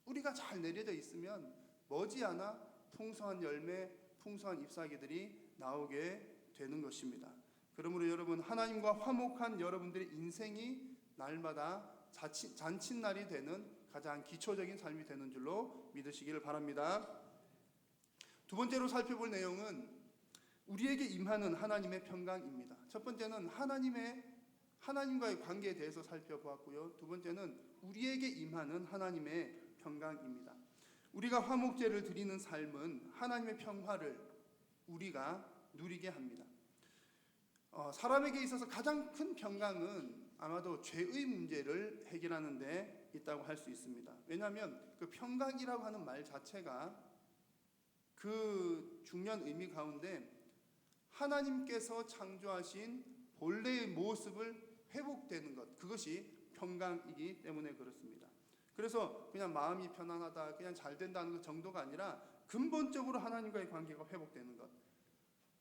뿌리가 잘 내려져 있으면 머지않아 풍성한 열매, 풍성한 잎사귀들이 나오게 되는 것입니다. 그러므로 여러분, 하나님과 화목한 여러분들의 인생이 날마다 잔칫날이 되는 가장 기초적인 삶이 되는 줄로 믿으시기를 바랍니다. 두 번째로 살펴볼 내용은 우리에게 임하는 하나님의 평강입니다. 첫 번째는 하나님과의 관계에 대해서 살펴보았고요. 두 번째는 우리에게 임하는 하나님의 평강입니다. 우리가 화목제를 드리는 삶은 하나님의 평화를 우리가 누리게 합니다. 사람에게 있어서 가장 큰 평강은 아마도 죄의 문제를 해결하는 데 있다고 할 수 있습니다. 왜냐하면 그 평강이라고 하는 말 자체가 그 중요한 의미 가운데 하나님께서 창조하신 본래의 모습을 회복되는 것, 그것이 평강이기 때문에 그렇습니다. 그래서 그냥 마음이 편안하다, 그냥 잘 된다는 것 정도가 아니라 근본적으로 하나님과의 관계가 회복되는 것,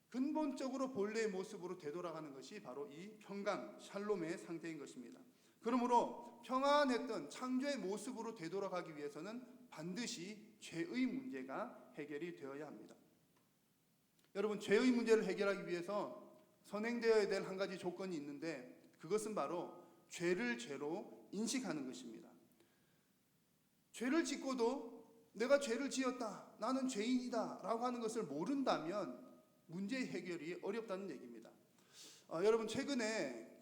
근본적으로 본래의 모습으로 되돌아가는 것이 바로 이 평강, 샬롬의 상태인 것입니다. 그러므로 평안했던 창조의 모습으로 되돌아가기 위해서는 반드시 죄의 문제가 해결이 되어야 합니다. 여러분, 죄의 문제를 해결하기 위해서 선행되어야 될 한 가지 조건이 있는데 그것은 바로 죄를 죄로 인식하는 것입니다. 죄를 짓고도 내가 죄를 지었다, 나는 죄인이다 라고 하는 것을 모른다면 문제의 해결이 어렵다는 얘기입니다. 여러분, 최근에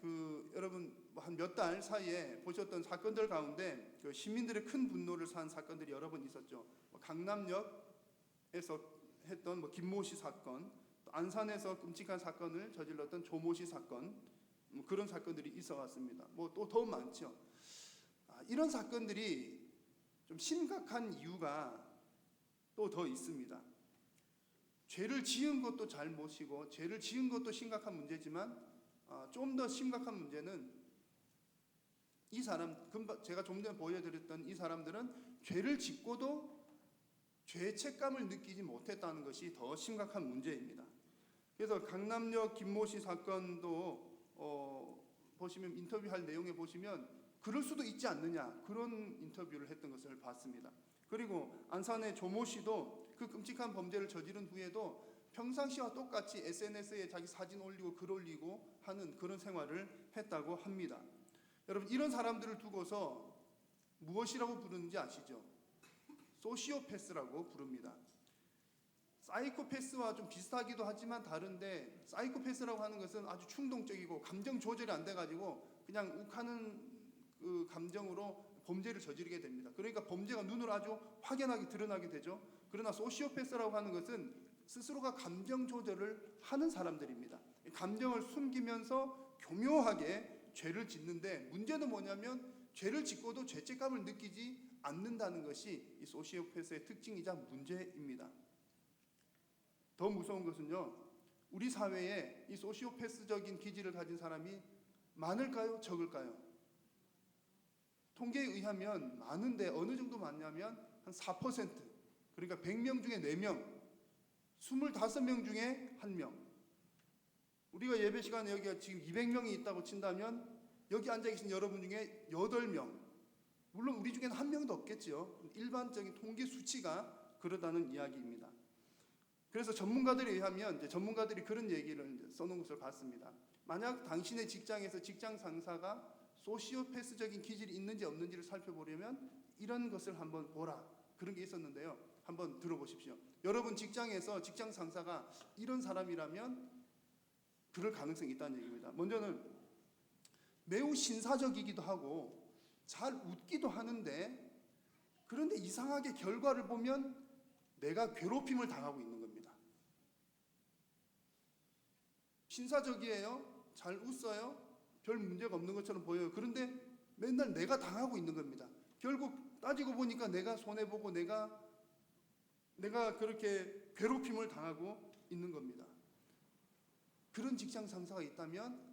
여러분 한 몇 달 사이에 보셨던 사건들 가운데 시민들의 큰 분노를 산 사건들이 여러 번 있었죠. 강남역에서 했던 김모 씨 사건, 또 안산에서 끔찍한 사건을 저질렀던 조모 씨 사건, 그런 사건들이 있어 왔습니다. 또 더 많죠. 이런 사건들이 좀 심각한 이유가 또 더 있습니다. 죄를 지은 것도 잘못이고 죄를 지은 것도 심각한 문제지만 좀 더 심각한 문제는 제가 좀 전에 보여드렸던 이 사람들은 죄를 짓고도 죄책감을 느끼지 못했다는 것이 더 심각한 문제입니다. 그래서 강남역 김모 씨 사건도 보시면 인터뷰할 내용에 보시면 그럴 수도 있지 않느냐, 그런 인터뷰를 했던 것을 봤습니다. 그리고 안산의 조모 씨도 그 끔찍한 범죄를 저지른 후에도 평상시와 똑같이 SNS에 자기 사진 올리고 글 올리고 하는 그런 생활을 했다고 합니다. 여러분, 이런 사람들을 두고서 무엇이라고 부르는지 아시죠? 소시오패스라고 부릅니다. 사이코패스와 좀 비슷하기도 하지만 다른데, 사이코패스라고 하는 것은 아주 충동적이고 감정 조절이 안 돼가지고 그냥 욱하는 그 감정으로 범죄를 저지르게 됩니다. 그러니까 범죄가 눈으로 아주 확연하게 드러나게 되죠. 그러나 소시오패스라고 하는 것은 스스로가 감정 조절을 하는 사람들입니다. 감정을 숨기면서 교묘하게 죄를 짓는데, 문제는 뭐냐면 죄를 짓고도 죄책감을 느끼지 않는다는 것이 이 소시오패스의 특징이자 문제입니다. 더 무서운 것은요, 우리 사회에 이 소시오패스적인 기질을 가진 사람이 많을까요? 적을까요? 통계에 의하면 많은데 어느 정도 많냐면 한 4%, 그러니까 100명 중에 4명, 25명 중에 1명. 우리가 예배 시간에 여기가 지금 200명이 있다고 친다면 여기 앉아 계신 여러분 중에 8명, 물론 우리 중에는 1명도 없겠죠. 일반적인 통계 수치가 그러다는 이야기입니다. 그래서 전문가들에 의하면 이제 전문가들이 그런 얘기를 이제 써놓은 것을 봤습니다. 만약 당신의 직장에서 직장 상사가 소시오패스적인 기질이 있는지 없는지를 살펴보려면 이런 것을 한번 보라. 그런 게 있었는데요. 한번 들어보십시오. 여러분 직장에서 직장 상사가 이런 사람이라면 그럴 가능성이 있다는 얘기입니다. 먼저는 매우 신사적이기도 하고 잘 웃기도 하는데, 그런데 이상하게 결과를 보면 내가 괴롭힘을 당하고 있는 겁니다. 신사적이에요. 잘 웃어요. 별 문제가 없는 것처럼 보여요. 그런데 맨날 내가 당하고 있는 겁니다. 결국 따지고 보니까 내가 손해보고 내가 그렇게 괴롭힘을 당하고 있는 겁니다. 그런 직장 상사가 있다면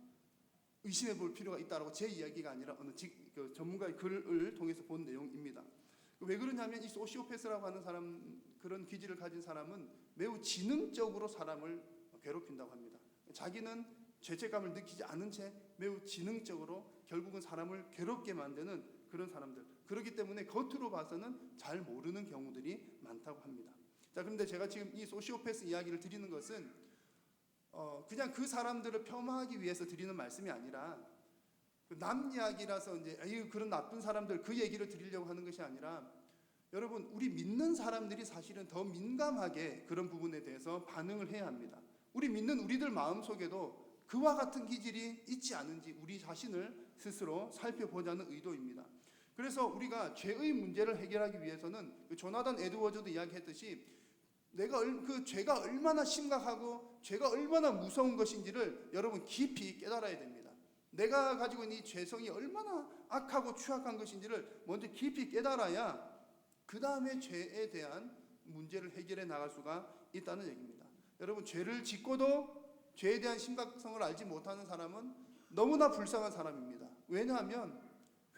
의심해 볼 필요가 있다라고 제 이야기가 아니라 어느 전문가의 글을 통해서 본 내용입니다. 왜 그러냐면 이 소시오패스라고 하는 사람, 그런 기질을 가진 사람은 매우 지능적으로 사람을 괴롭힌다고 합니다. 자기는 죄책감을 느끼지 않은 채 매우 지능적으로 결국은 사람을 괴롭게 만드는 그런 사람들. 그렇기 때문에 겉으로 봐서는 잘 모르는 경우들이 많다고 합니다. 자, 그런데 제가 지금 이 소시오패스 이야기를 드리는 것은 그냥 그 사람들을 폄하하기 위해서 드리는 말씀이 아니라 남 이야기라서 이제 그런 나쁜 사람들 그 얘기를 드리려고 하는 것이 아니라, 여러분 우리 믿는 사람들이 사실은 더 민감하게 그런 부분에 대해서 반응을 해야 합니다. 우리 믿는 우리들 마음속에도 그와 같은 기질이 있지 않은지 우리 자신을 스스로 살펴보자는 의도입니다. 그래서 우리가 죄의 문제를 해결하기 위해서는 조나단 에드워즈도 이야기했듯이 그 죄가 얼마나 심각하고 죄가 얼마나 무서운 것인지를 여러분 깊이 깨달아야 됩니다. 내가 가지고 있는 이 죄성이 얼마나 악하고 추악한 것인지를 먼저 깊이 깨달아야 그 다음에 죄에 대한 문제를 해결해 나갈 수가 있다는 얘기입니다. 여러분 죄를 짓고도 죄에 대한 심각성을 알지 못하는 사람은 너무나 불쌍한 사람입니다. 왜냐하면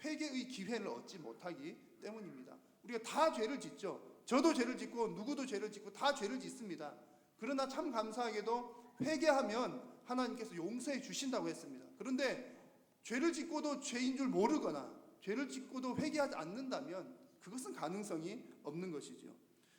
회개의 기회를 얻지 못하기 때문입니다. 우리가 다 죄를 짓죠. 저도 죄를 짓고 누구도 죄를 짓고 다 죄를 짓습니다. 그러나 참 감사하게도 회개하면 하나님께서 용서해 주신다고 했습니다. 그런데 죄를 짓고도 죄인 줄 모르거나 죄를 짓고도 회개하지 않는다면 그것은 가능성이 없는 것이죠.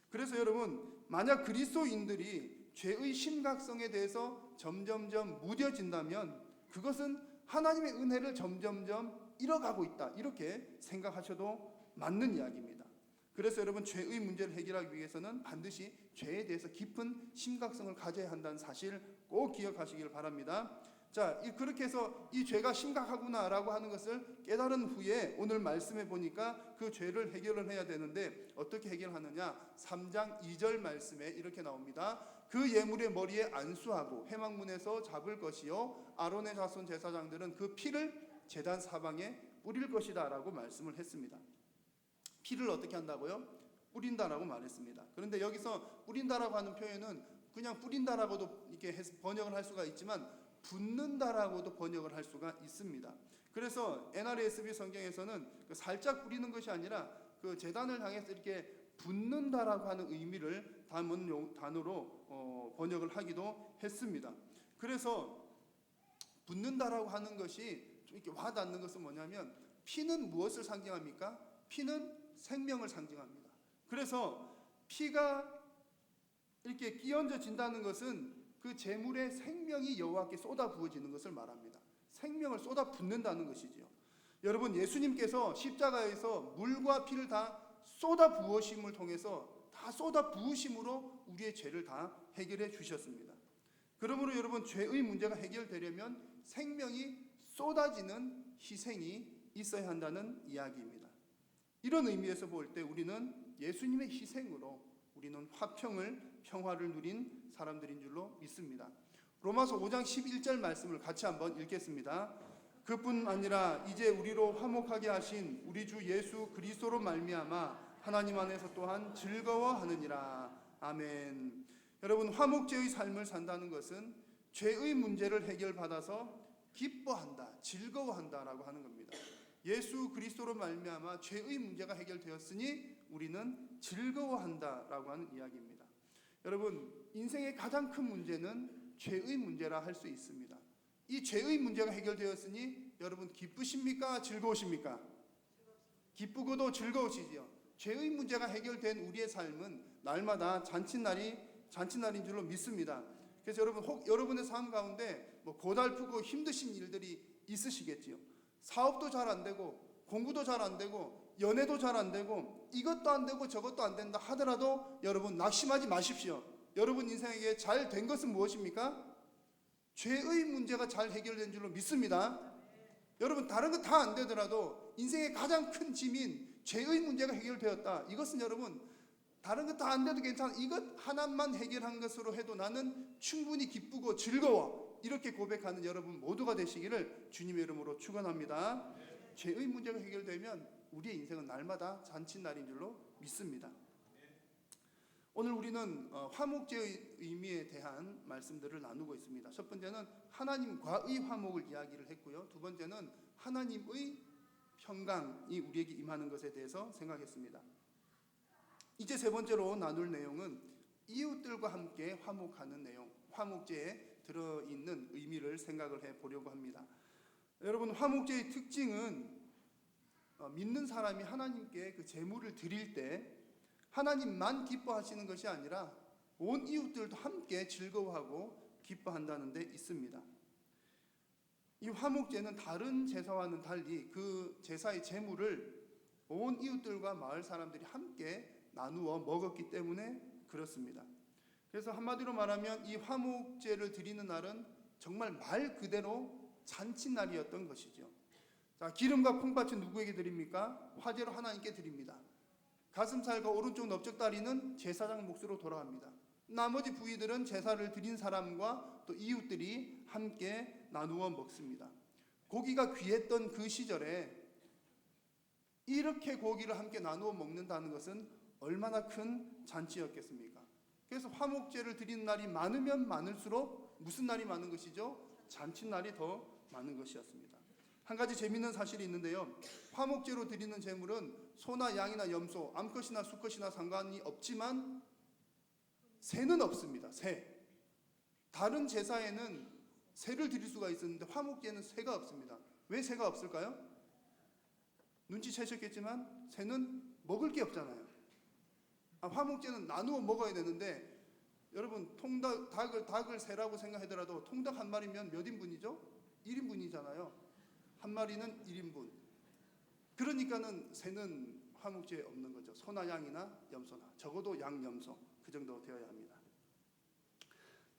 그래서 여러분, 만약 그리스도인들이 죄의 심각성에 대해서 점점점 무뎌진다면 그것은 하나님의 은혜를 점점점 잃어가고 있다, 이렇게 생각하셔도 맞는 이야기입니다. 그래서 여러분, 죄의 문제를 해결하기 위해서는 반드시 죄에 대해서 깊은 심각성을 가져야 한다는 사실 꼭 기억하시길 바랍니다. 자, 그렇게 해서 이 죄가 심각하구나라고 하는 것을 깨달은 후에 오늘 말씀해 보니까 그 죄를 해결을 해야 되는데 어떻게 해결하느냐? 3장 2절 말씀에 이렇게 나옵니다. 그 예물의 머리에 안수하고 회막문에서 잡을 것이요 아론의 자손 제사장들은 그 피를 제단 사방에 뿌릴 것이다 라고 말씀을 했습니다. 피를 어떻게 한다고요? 뿌린다라고 말했습니다. 그런데 여기서 뿌린다라고 하는 표현은 그냥 뿌린다라고도 이렇게 번역을 할 수가 있지만 붓는다라고도 번역을 할 수가 있습니다. 그래서 NRSV 성경에서는 살짝 뿌리는 것이 아니라 그 제단을 향해서 이렇게 붓는다라고 하는 의미를 담은 단어로 번역을 하기도 했습니다. 그래서 붓는다라고 하는 것이 좀 이렇게 와닿는 것은 뭐냐면 피는 무엇을 상징합니까? 피는 생명을 상징합니다. 그래서 피가 이렇게 끼얹어진다는 것은 그 제물의 생명이 여호와께 쏟아 부어지는 것을 말합니다. 생명을 쏟아 붓는다는 것이지요. 여러분, 예수님께서 십자가에서 물과 피를 다 쏟아 부으심을 통해서 다 쏟아 부으심으로 우리의 죄를 다 해결해 주셨습니다. 그러므로 여러분, 죄의 문제가 해결되려면 생명이 쏟아지는 희생이 있어야 한다는 이야기입니다. 이런 의미에서 볼 때 우리는 예수님의 희생으로 우리는 평화를 누린 사람들인 줄로 믿습니다. 로마서 5장 11절 말씀을 같이 한번 읽겠습니다. 그뿐 아니라 이제 우리로 화목하게 하신 우리 주 예수 그리스도로 말미암아 하나님 안에서 또한 즐거워하느니라. 아멘. 여러분, 화목제의 삶을 산다는 것은 죄의 문제를 해결받아서 기뻐한다, 즐거워한다라고 하는 겁니다. 예수 그리스도로 말미암아 죄의 문제가 해결되었으니 우리는 즐거워한다라고 하는 이야기입니다. 여러분, 인생의 가장 큰 문제는 죄의 문제라 할 수 있습니다. 이 죄의 문제가 해결되었으니 여러분 기쁘십니까? 즐거우십니까? 기쁘고도 즐거우시지요. 죄의 문제가 해결된 우리의 삶은 날마다 잔칫날이 잔치날인 줄로 믿습니다. 그래서 여러분, 혹 여러분의 삶 가운데 뭐 고달프고 힘드신 일들이 있으시겠지요. 사업도 잘 안 되고, 공부도 잘 안 되고, 연애도 잘 안 되고, 이것도 안 되고 저것도 안 된다 하더라도 여러분 낙심하지 마십시오. 여러분 인생에게 잘 된 것은 무엇입니까? 죄의 문제가 잘 해결된 줄로 믿습니다. 여러분, 다른 거 다 안 되더라도 인생의 가장 큰 짐인 죄의 문제가 해결되었다. 이것은 여러분, 다른 거 다 안 돼도 괜찮아, 이것 하나만 해결한 것으로 해도 나는 충분히 기쁘고 즐거워, 이렇게 고백하는 여러분 모두가 되시기를 주님의 이름으로 축원합니다. 죄의 문제가 해결되면 우리의 인생은 날마다 잔칫날인 줄로 믿습니다. 오늘 우리는 화목제의 의미에 대한 말씀들을 나누고 있습니다. 첫 번째는 하나님과의 화목을 이야기를 했고요. 두 번째는 하나님의 평강이 우리에게 임하는 것에 대해서 생각했습니다. 이제 세 번째로 나눌 내용은 이웃들과 함께 화목하는 내용, 화목제에 들어있는 의미를 생각을 해보려고 합니다. 여러분, 화목제의 특징은 믿는 사람이 하나님께 그 제물을 드릴 때 하나님만 기뻐하시는 것이 아니라 온 이웃들도 함께 즐거워하고 기뻐한다는 데 있습니다. 이 화목제는 다른 제사와는 달리 그 제사의 제물을 온 이웃들과 마을 사람들이 함께 나누어 먹었기 때문에 그렇습니다. 그래서 한마디로 말하면 이 화목제를 드리는 날은 정말 말 그대로 잔칫날이었던 것이죠. 자, 기름과 콩팥은 누구에게 드립니까? 화제로 하나님께 드립니다. 가슴살과 오른쪽 넓적다리는 제사장 몫으로 돌아갑니다. 나머지 부위들은 제사를 드린 사람과 또 이웃들이 함께 나누어 먹습니다. 고기가 귀했던 그 시절에 이렇게 고기를 함께 나누어 먹는다는 것은 얼마나 큰 잔치였겠습니까? 그래서 화목제를 드리는 날이 많으면 많을수록 무슨 날이 많은 것이죠? 잔칫날이 더 많은 것이었습니다. 한 가지 재미있는 사실이 있는데요. 화목제로 드리는 제물은 소나 양이나 염소, 암컷이나 수컷이나 상관이 없지만 새는 없습니다. 새. 다른 제사에는 새를 드릴 수가 있었는데 화목제는 새가 없습니다. 왜 새가 없을까요? 눈치채셨겠지만 새는 먹을 게 없잖아요. 화목제는 나누어 먹어야 되는데, 여러분 닭을 새라고 생각하더라도 통닭 한 마리면 몇 인분이죠? 1인분이잖아요. 한 마리는 1인분. 그러니까는 새는 화목제에 없는 거죠. 소나 양이나 염소나, 적어도 양, 염소 그 정도 되어야 합니다.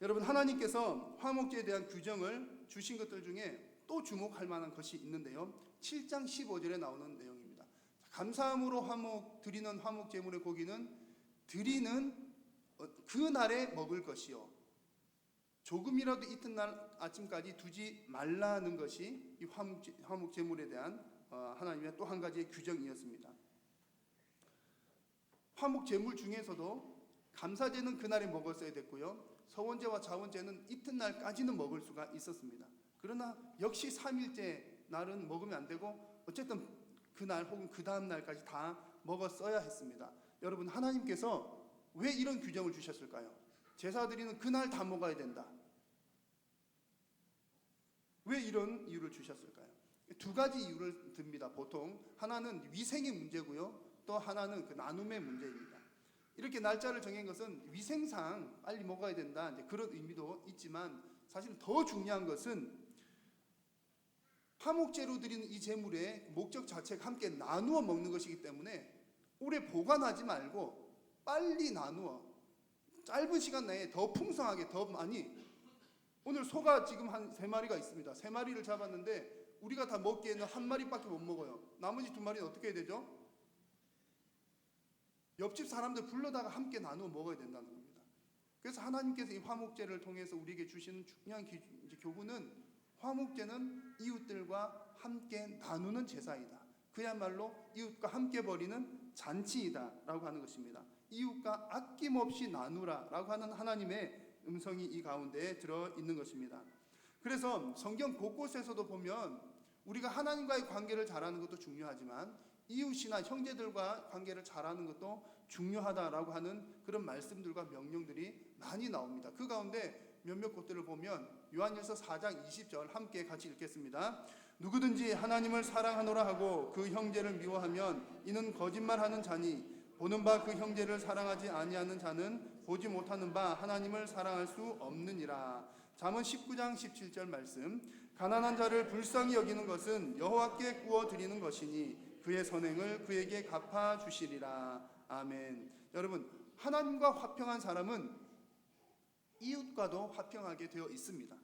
여러분, 하나님께서 화목제에 대한 규정을 주신 것들 중에 또 주목할 만한 것이 있는데요. 7장 15절에 나오는 내용입니다. 감사함으로 드리는 화목 제물의 고기는 드리는 그 날에 먹을 것이요, 조금이라도 이튿날 아침까지 두지 말라는 것이 이 화목 제물에 대한 하나님의 또 한 가지의 규정이었습니다. 화목 제물 중에서도 감사제는 그날에 먹었어야 됐고요, 서원제와 자원제는 이튿날까지는 먹을 수가 있었습니다. 그러나 역시 3일째 날은 먹으면 안 되고 어쨌든 그날 혹은 그 다음 날까지 다 먹었어야 했습니다. 여러분, 하나님께서 왜 이런 규정을 주셨을까요? 제사 드리는 그날 다 먹어야 된다. 왜 이런 이유를 주셨을까요? 두 가지 이유를 듭니다. 보통 하나는 위생의 문제고요, 또 하나는 그 나눔의 문제입니다. 이렇게 날짜를 정한 것은 위생상 빨리 먹어야 된다, 이제 그런 의미도 있지만, 사실 더 중요한 것은 화목제로 드리는 이 제물의 목적 자체가 함께 나누어 먹는 것이기 때문에 오래 보관하지 말고 빨리 나누어 짧은 시간 내에 더 풍성하게, 더 많이. 오늘 소가 지금 한 3마리가 있습니다. 3마리를 잡았는데 우리가 다 먹기에는 한 마리밖에 못 먹어요. 나머지 2마리는 어떻게 해야 되죠? 옆집 사람들 불러다가 함께 나누어 먹어야 된다는 겁니다. 그래서 하나님께서 이 화목제를 통해서 우리에게 주시는 중요한 교훈은, 화목제는 이웃들과 함께 나누는 제사이다. 그야말로 이웃과 함께 벌이는 잔치이다 라고 하는 것입니다. 이웃과 아낌없이 나누라 라고 하는 하나님의 음성이 이 가운데에 들어있는 것입니다. 그래서 성경 곳곳에서도 보면 우리가 하나님과의 관계를 잘하는 것도 중요하지만 이웃이나 형제들과 관계를 잘하는 것도 중요하다라고 하는 그런 말씀들과 명령들이 많이 나옵니다. 그 가운데 몇몇 곳들을 보면 요한일서 4장 20절 함께 같이 읽겠습니다. 누구든지 하나님을 사랑하노라 하고 그 형제를 미워하면 이는 거짓말하는 자니 보는 바 그 형제를 사랑하지 아니하는 자는 보지 못하는 바 하나님을 사랑할 수 없느니라. 잠언 19장 17절 말씀. 가난한 자를 불쌍히 여기는 것은 여호와께 구워 드리는 것이니 그의 선행을 그에게 갚아 주시리라. 아멘. 여러분, 하나님과 화평한 사람은 이웃과도 화평하게 되어 있습니다.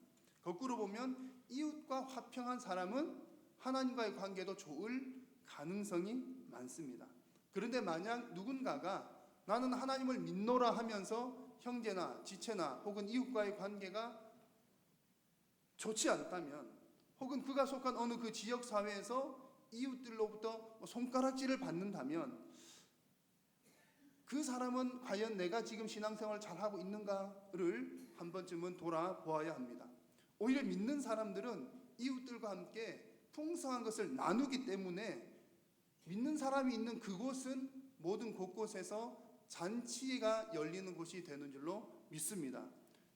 거꾸로 보면 이웃과 화평한 사람은 하나님과의 관계도 좋을 가능성이 많습니다. 그런데 만약 누군가가 나는 하나님을 믿노라 하면서 형제나 지체나 혹은 이웃과의 관계가 좋지 않다면, 혹은 그가 속한 어느 그 지역 사회에서 이웃들로부터 손가락질을 받는다면 그 사람은 과연 내가 지금 신앙생활을 잘하고 있는가를 한 번쯤은 돌아보아야 합니다. 오히려 믿는 사람들은 이웃들과 함께 풍성한 것을 나누기 때문에 믿는 사람이 있는 그곳은 모든 곳곳에서 잔치가 열리는 곳이 되는 줄로 믿습니다.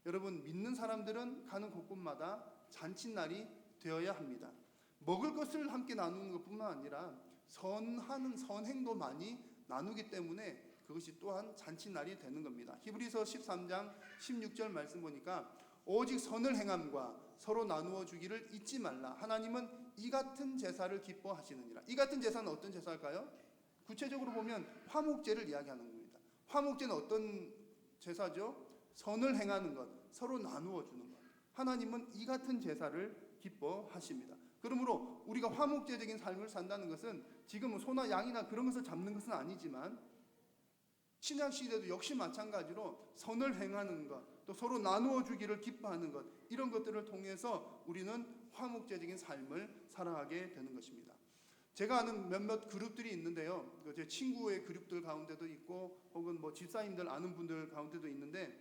여러분, 믿는 사람들은 가는 곳곳마다 잔칫날이 되어야 합니다. 먹을 것을 함께 나누는 것뿐만 아니라 선하는 선행도 많이 나누기 때문에 그것이 또한 잔칫날이 되는 겁니다. 히브리서 13장 16절 말씀 보니까 오직 선을 행함과 서로 나누어 주기를 잊지 말라. 하나님은 이 같은 제사를 기뻐하시느니라. 이 같은 제사는 어떤 제사일까요? 구체적으로 보면 화목제를 이야기하는 겁니다. 화목제는 어떤 제사죠? 선을 행하는 것, 서로 나누어 주는 것. 하나님은 이 같은 제사를 기뻐하십니다. 그러므로 우리가 화목제적인 삶을 산다는 것은 지금 소나 양이나 그런 것을 잡는 것은 아니지만 신약 시대도 역시 마찬가지로 선을 행하는 것, 또 서로 나누어 주기를 기뻐하는 것, 이런 것들을 통해서 우리는 화목제적인 삶을 살아가게 되는 것입니다. 제가 아는 몇몇 그룹들이 있는데요. 제 친구의 그룹들 가운데도 있고 혹은 집사님들 아는 분들 가운데도 있는데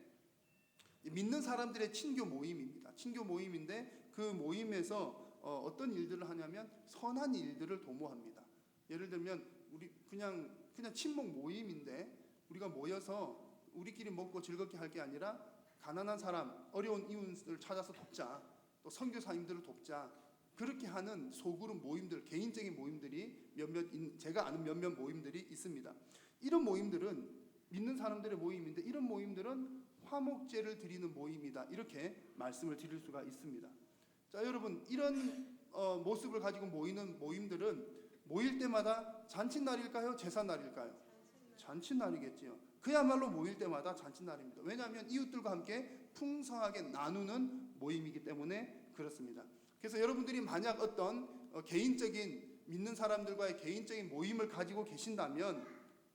믿는 사람들의 친교 모임입니다. 친교 모임인데 그 모임에서 어떤 일들을 하냐면 선한 일들을 도모합니다. 예를 들면 우리 그냥 친목 모임인데 우리가 모여서 우리끼리 먹고 즐겁게 할 게 아니라 가난한 사람, 어려운 이웃을 찾아서 돕자, 또 선교사님들을 돕자, 그렇게 하는 소그룹 모임들, 개인적인 모임들이 제가 아는 몇몇 모임들이 있습니다. 이런 모임들은 믿는 사람들의 모임인데 이런 모임들은 화목제를 드리는 모임이다, 이렇게 말씀을 드릴 수가 있습니다. 자, 여러분, 이런 모습을 가지고 모이는 모임들은 모일 때마다 잔칫날일까요? 제사날일까요? 잔칫날이겠지요. 그야말로 모일 때마다 잔칫날입니다. 왜냐하면 이웃들과 함께 풍성하게 나누는 모임이기 때문에 그렇습니다. 그래서 여러분들이 만약 어떤 개인적인 믿는 사람들과의 개인적인 모임을 가지고 계신다면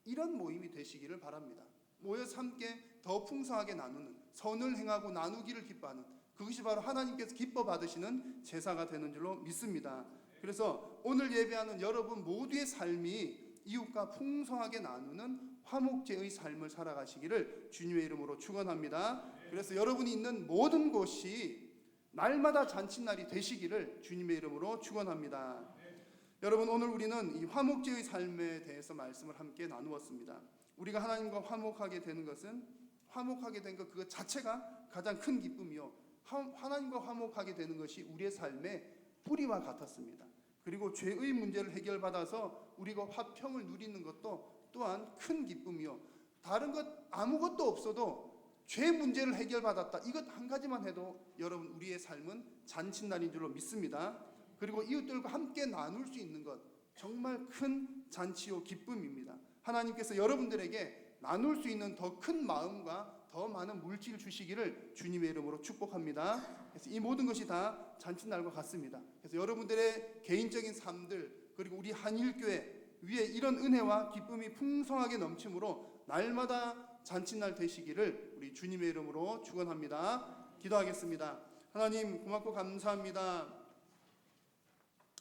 이런 모임이 되시기를 바랍니다. 모여서 함께 더 풍성하게 나누는, 선을 행하고 나누기를 기뻐하는, 그것이 바로 하나님께서 기뻐 받으시는 제사가 되는 줄로 믿습니다. 그래서 오늘 예배하는 여러분 모두의 삶이 이웃과 풍성하게 나누는 화목제의 삶을 살아가시기를 주님의 이름으로 축원합니다. 그래서 여러분이 있는 모든 곳이 날마다 잔칫날이 되시기를 주님의 이름으로 축원합니다. 여러분, 오늘 우리는 이 화목제의 삶에 대해서 말씀을 함께 나누었습니다. 우리가 하나님과 화목하게 되는 것은, 화목하게 된 것 그것 자체가 가장 큰 기쁨이요, 하나님과 화목하게 되는 것이 우리의 삶의 뿌리와 같았습니다. 그리고 죄의 문제를 해결받아서 우리가 화평을 누리는 것도 또한 큰 기쁨이요, 다른 것 아무것도 없어도 죄 문제를 해결받았다, 이것 한 가지만 해도 여러분 우리의 삶은 잔칫날인 줄로 믿습니다. 그리고 이웃들과 함께 나눌 수 있는 것, 정말 큰 잔치요 기쁨입니다. 하나님께서 여러분들에게 나눌 수 있는 더 큰 마음과 더 많은 물질을 주시기를 주님의 이름으로 축복합니다. 그래서 이 모든 것이 다 잔칫날과 같습니다. 그래서 여러분들의 개인적인 삶들, 그리고 우리 한일교회 위에 이런 은혜와 기쁨이 풍성하게 넘치므로 날마다 잔칫날 되시기를 우리 주님의 이름으로 축원합니다. 기도하겠습니다. 하나님, 고맙고 감사합니다.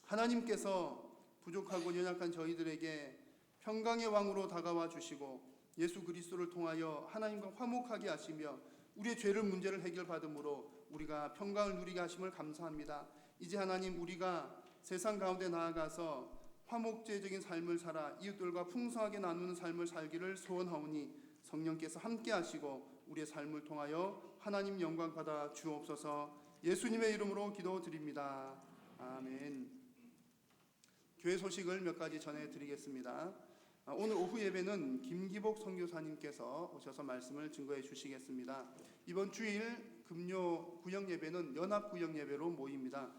하나님께서 부족하고 연약한 저희들에게 평강의 왕으로 다가와 주시고 예수 그리스도를 통하여 하나님과 화목하게 하시며 우리의 죄를 문제를 해결받음으로 우리가 평강을 누리게 하심을 감사합니다. 이제 하나님, 우리가 세상 가운데 나아가서 화목제적인 삶을 살아 이웃들과 풍성하게 나누는 삶을 살기를 소원하오니 성령께서 함께 하시고 우리의 삶을 통하여 하나님 영광 받아 주옵소서. 예수님의 이름으로 기도드립니다. 아멘. 교회 소식을 몇 가지 전해드리겠습니다. 오늘 오후 예배는 김기복 선교사님께서 오셔서 말씀을 증거해 주시겠습니다. 이번 주일 금요 구역 예배는 연합 구역 예배로 모입니다.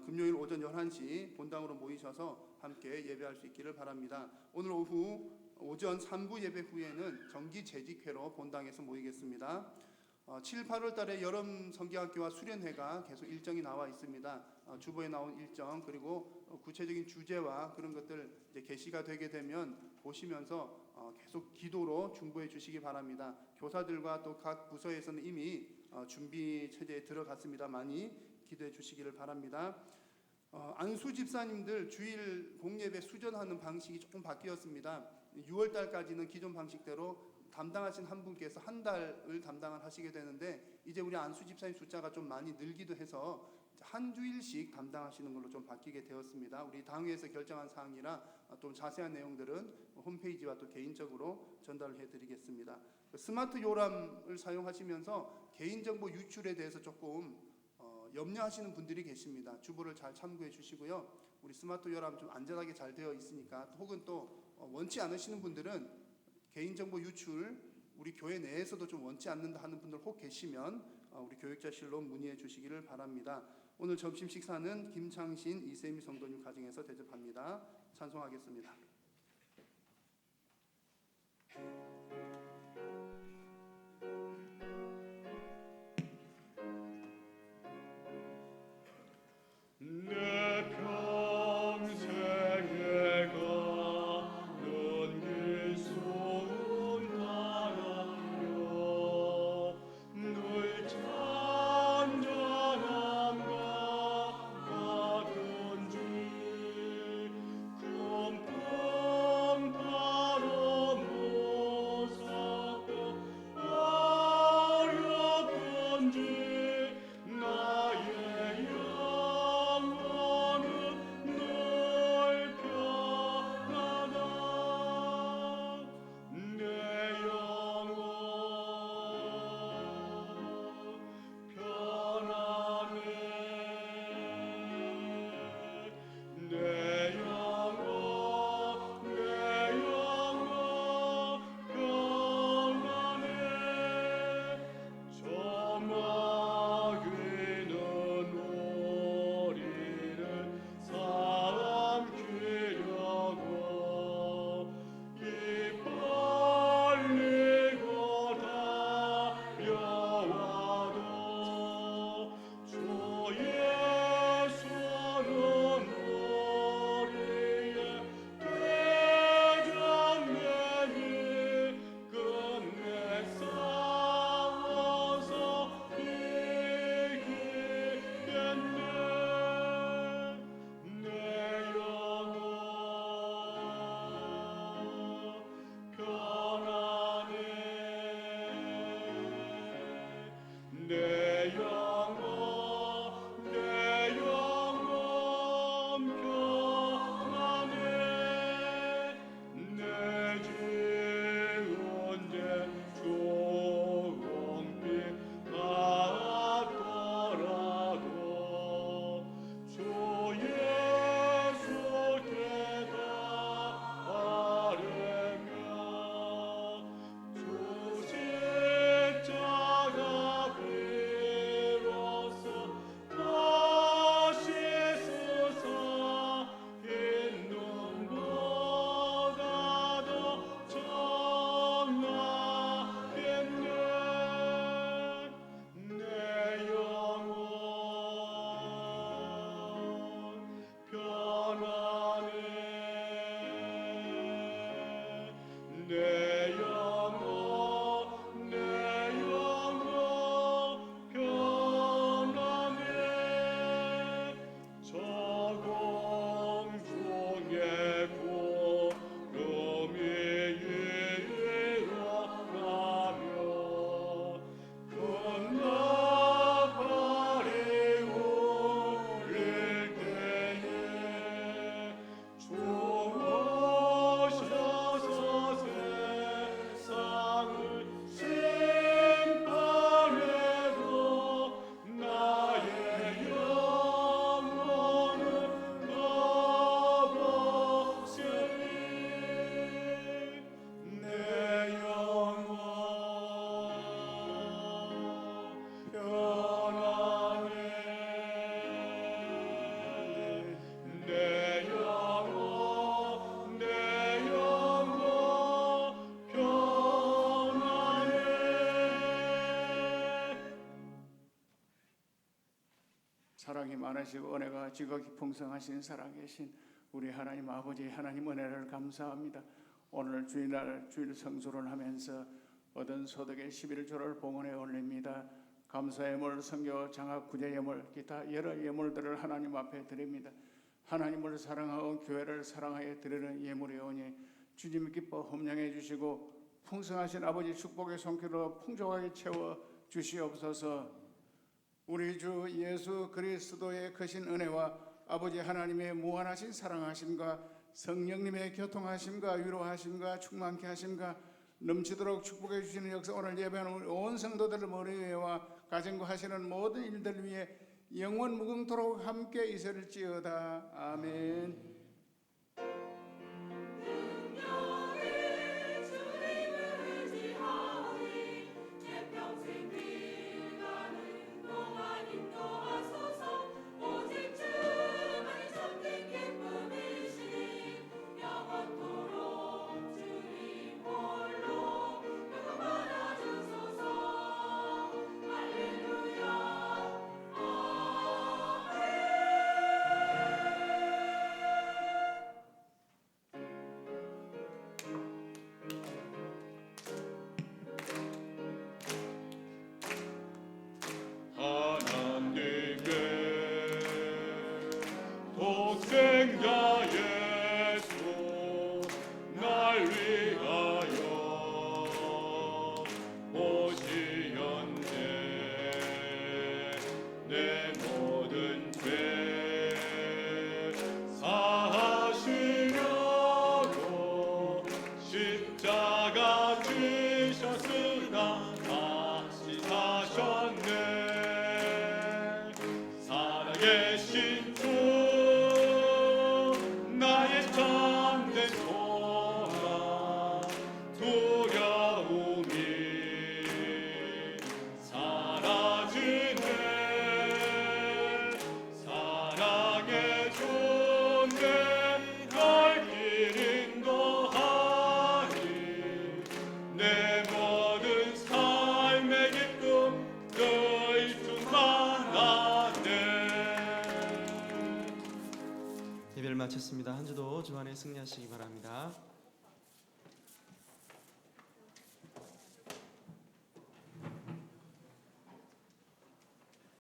금요일 오전 11시 본당으로 모이셔서 함께 예배할 수 있기를 바랍니다. 오늘 오전 3부 예배 후에는 정기 재직회로 본당에서 모이겠습니다. 7, 8월 달에 여름 성경학교와 수련회가 계속 일정이 나와 있습니다. 주보에 나온 일정 그리고 구체적인 주제와 그런 것들 이제 게시가 되게 되면 보시면서 계속 기도로 중보해 주시기 바랍니다. 교사들과 또 각 부서에서는 이미 준비 체제에 들어갔습니다. 많이 기도해 주시기를 바랍니다. 안수 집사님들 주일 공예배 수전하는 방식이 조금 바뀌었습니다. 6월 달까지는 기존 방식대로 담당하신 한 분께서 한 달을 담당을 하시게 되는데 이제 우리 안수 집사님 숫자가 좀 많이 늘기도 해서 한 주일씩 담당하시는 걸로 좀 바뀌게 되었습니다. 우리 당회에서 결정한 사항이라 또 자세한 내용들은 홈페이지와 또 개인적으로 전달을 해드리겠습니다. 스마트 요람을 사용하시면서 개인정보 유출에 대해서 조금 염려하시는 분들이 계십니다. 주보를 잘 참고해 주시고요. 우리 스마트 요람 좀 안전하게 잘 되어 있으니까 혹은 또 원치 않으시는 분들은 개인정보 유출 우리 교회 내에서도 좀 원치 않는다 하는 분들 혹 계시면 우리 교육자실로 문의해 주시기를 바랍니다. 오늘 점심 식사는 김창신 이세미 성도님 가정에서 대접합니다. 찬송하겠습니다. 내 평생에 가는 길 소원하여 늘 찬전함과 가든지 금품 바로 무섭고 어렵든지 나의 영혼은 늘 편하다. 내 영혼 편하네. 내 영혼 편하네. 저마귀는 우리를 삼키려고 이빨리고 달려와도 주 예수는 우리의 대장내니 끝내 싸워서 이기겠네. 내 영혼 편하네. 내 영혼 편하네. 내 지은데 조금빛 같더라도 주 예수께 따르며 주 십자가 비로소 다시 쓰사 있는보다 더 정하겠네. 내 영혼 편하네. 내 영혼 편하네. 저 공중에 구름이 일어나며 큰 나팔이 울릴 때에 주 오셔서 사랑이 많으시고 은혜가 지극히 풍성하신 살아계신 우리 하나님 아버지 하나님 은혜를 감사합니다. 오늘 주일날 주일 성수를 하면서 얻은 소득의 11조를 봉헌에 올립니다. 감사 예물, 성교, 장학, 구제 예물, 기타 여러 예물들을 하나님 앞에 드립니다. 하나님을 사랑하고 교회를 사랑하여 드리는 예물이오니 주님 기뻐 험량해 주시고 풍성하신 아버지 축복의 손길로 풍족하게 채워 주시옵소서. 우리 주 예수 그리스도의 크신 은혜와 아버지 하나님의 무한하신 사랑하심과 성령님의 교통하심과 위로하심과 충만케 하심과 넘치도록 축복해 주시는 역사, 오늘 예배하는 우리 온 성도들 머리 위에와 가정과 하시는 모든 일들 위해 영원 무궁토록 함께 있을지어다. 아멘. 독생자 예수 날 위하여 오시었네. 내 모든 죄 사하시려고 십자가 지셨으나 다시 사셨네. 살아계신 주 나의 참된 소망, 두려움이 사라지네. 사랑의 존재 날 길 인도하니 내 모든 삶의 기쁨 너희 충만하네. 예배를 마쳤습니다. 한 주도 주 안에 승리하시기 바랍니다.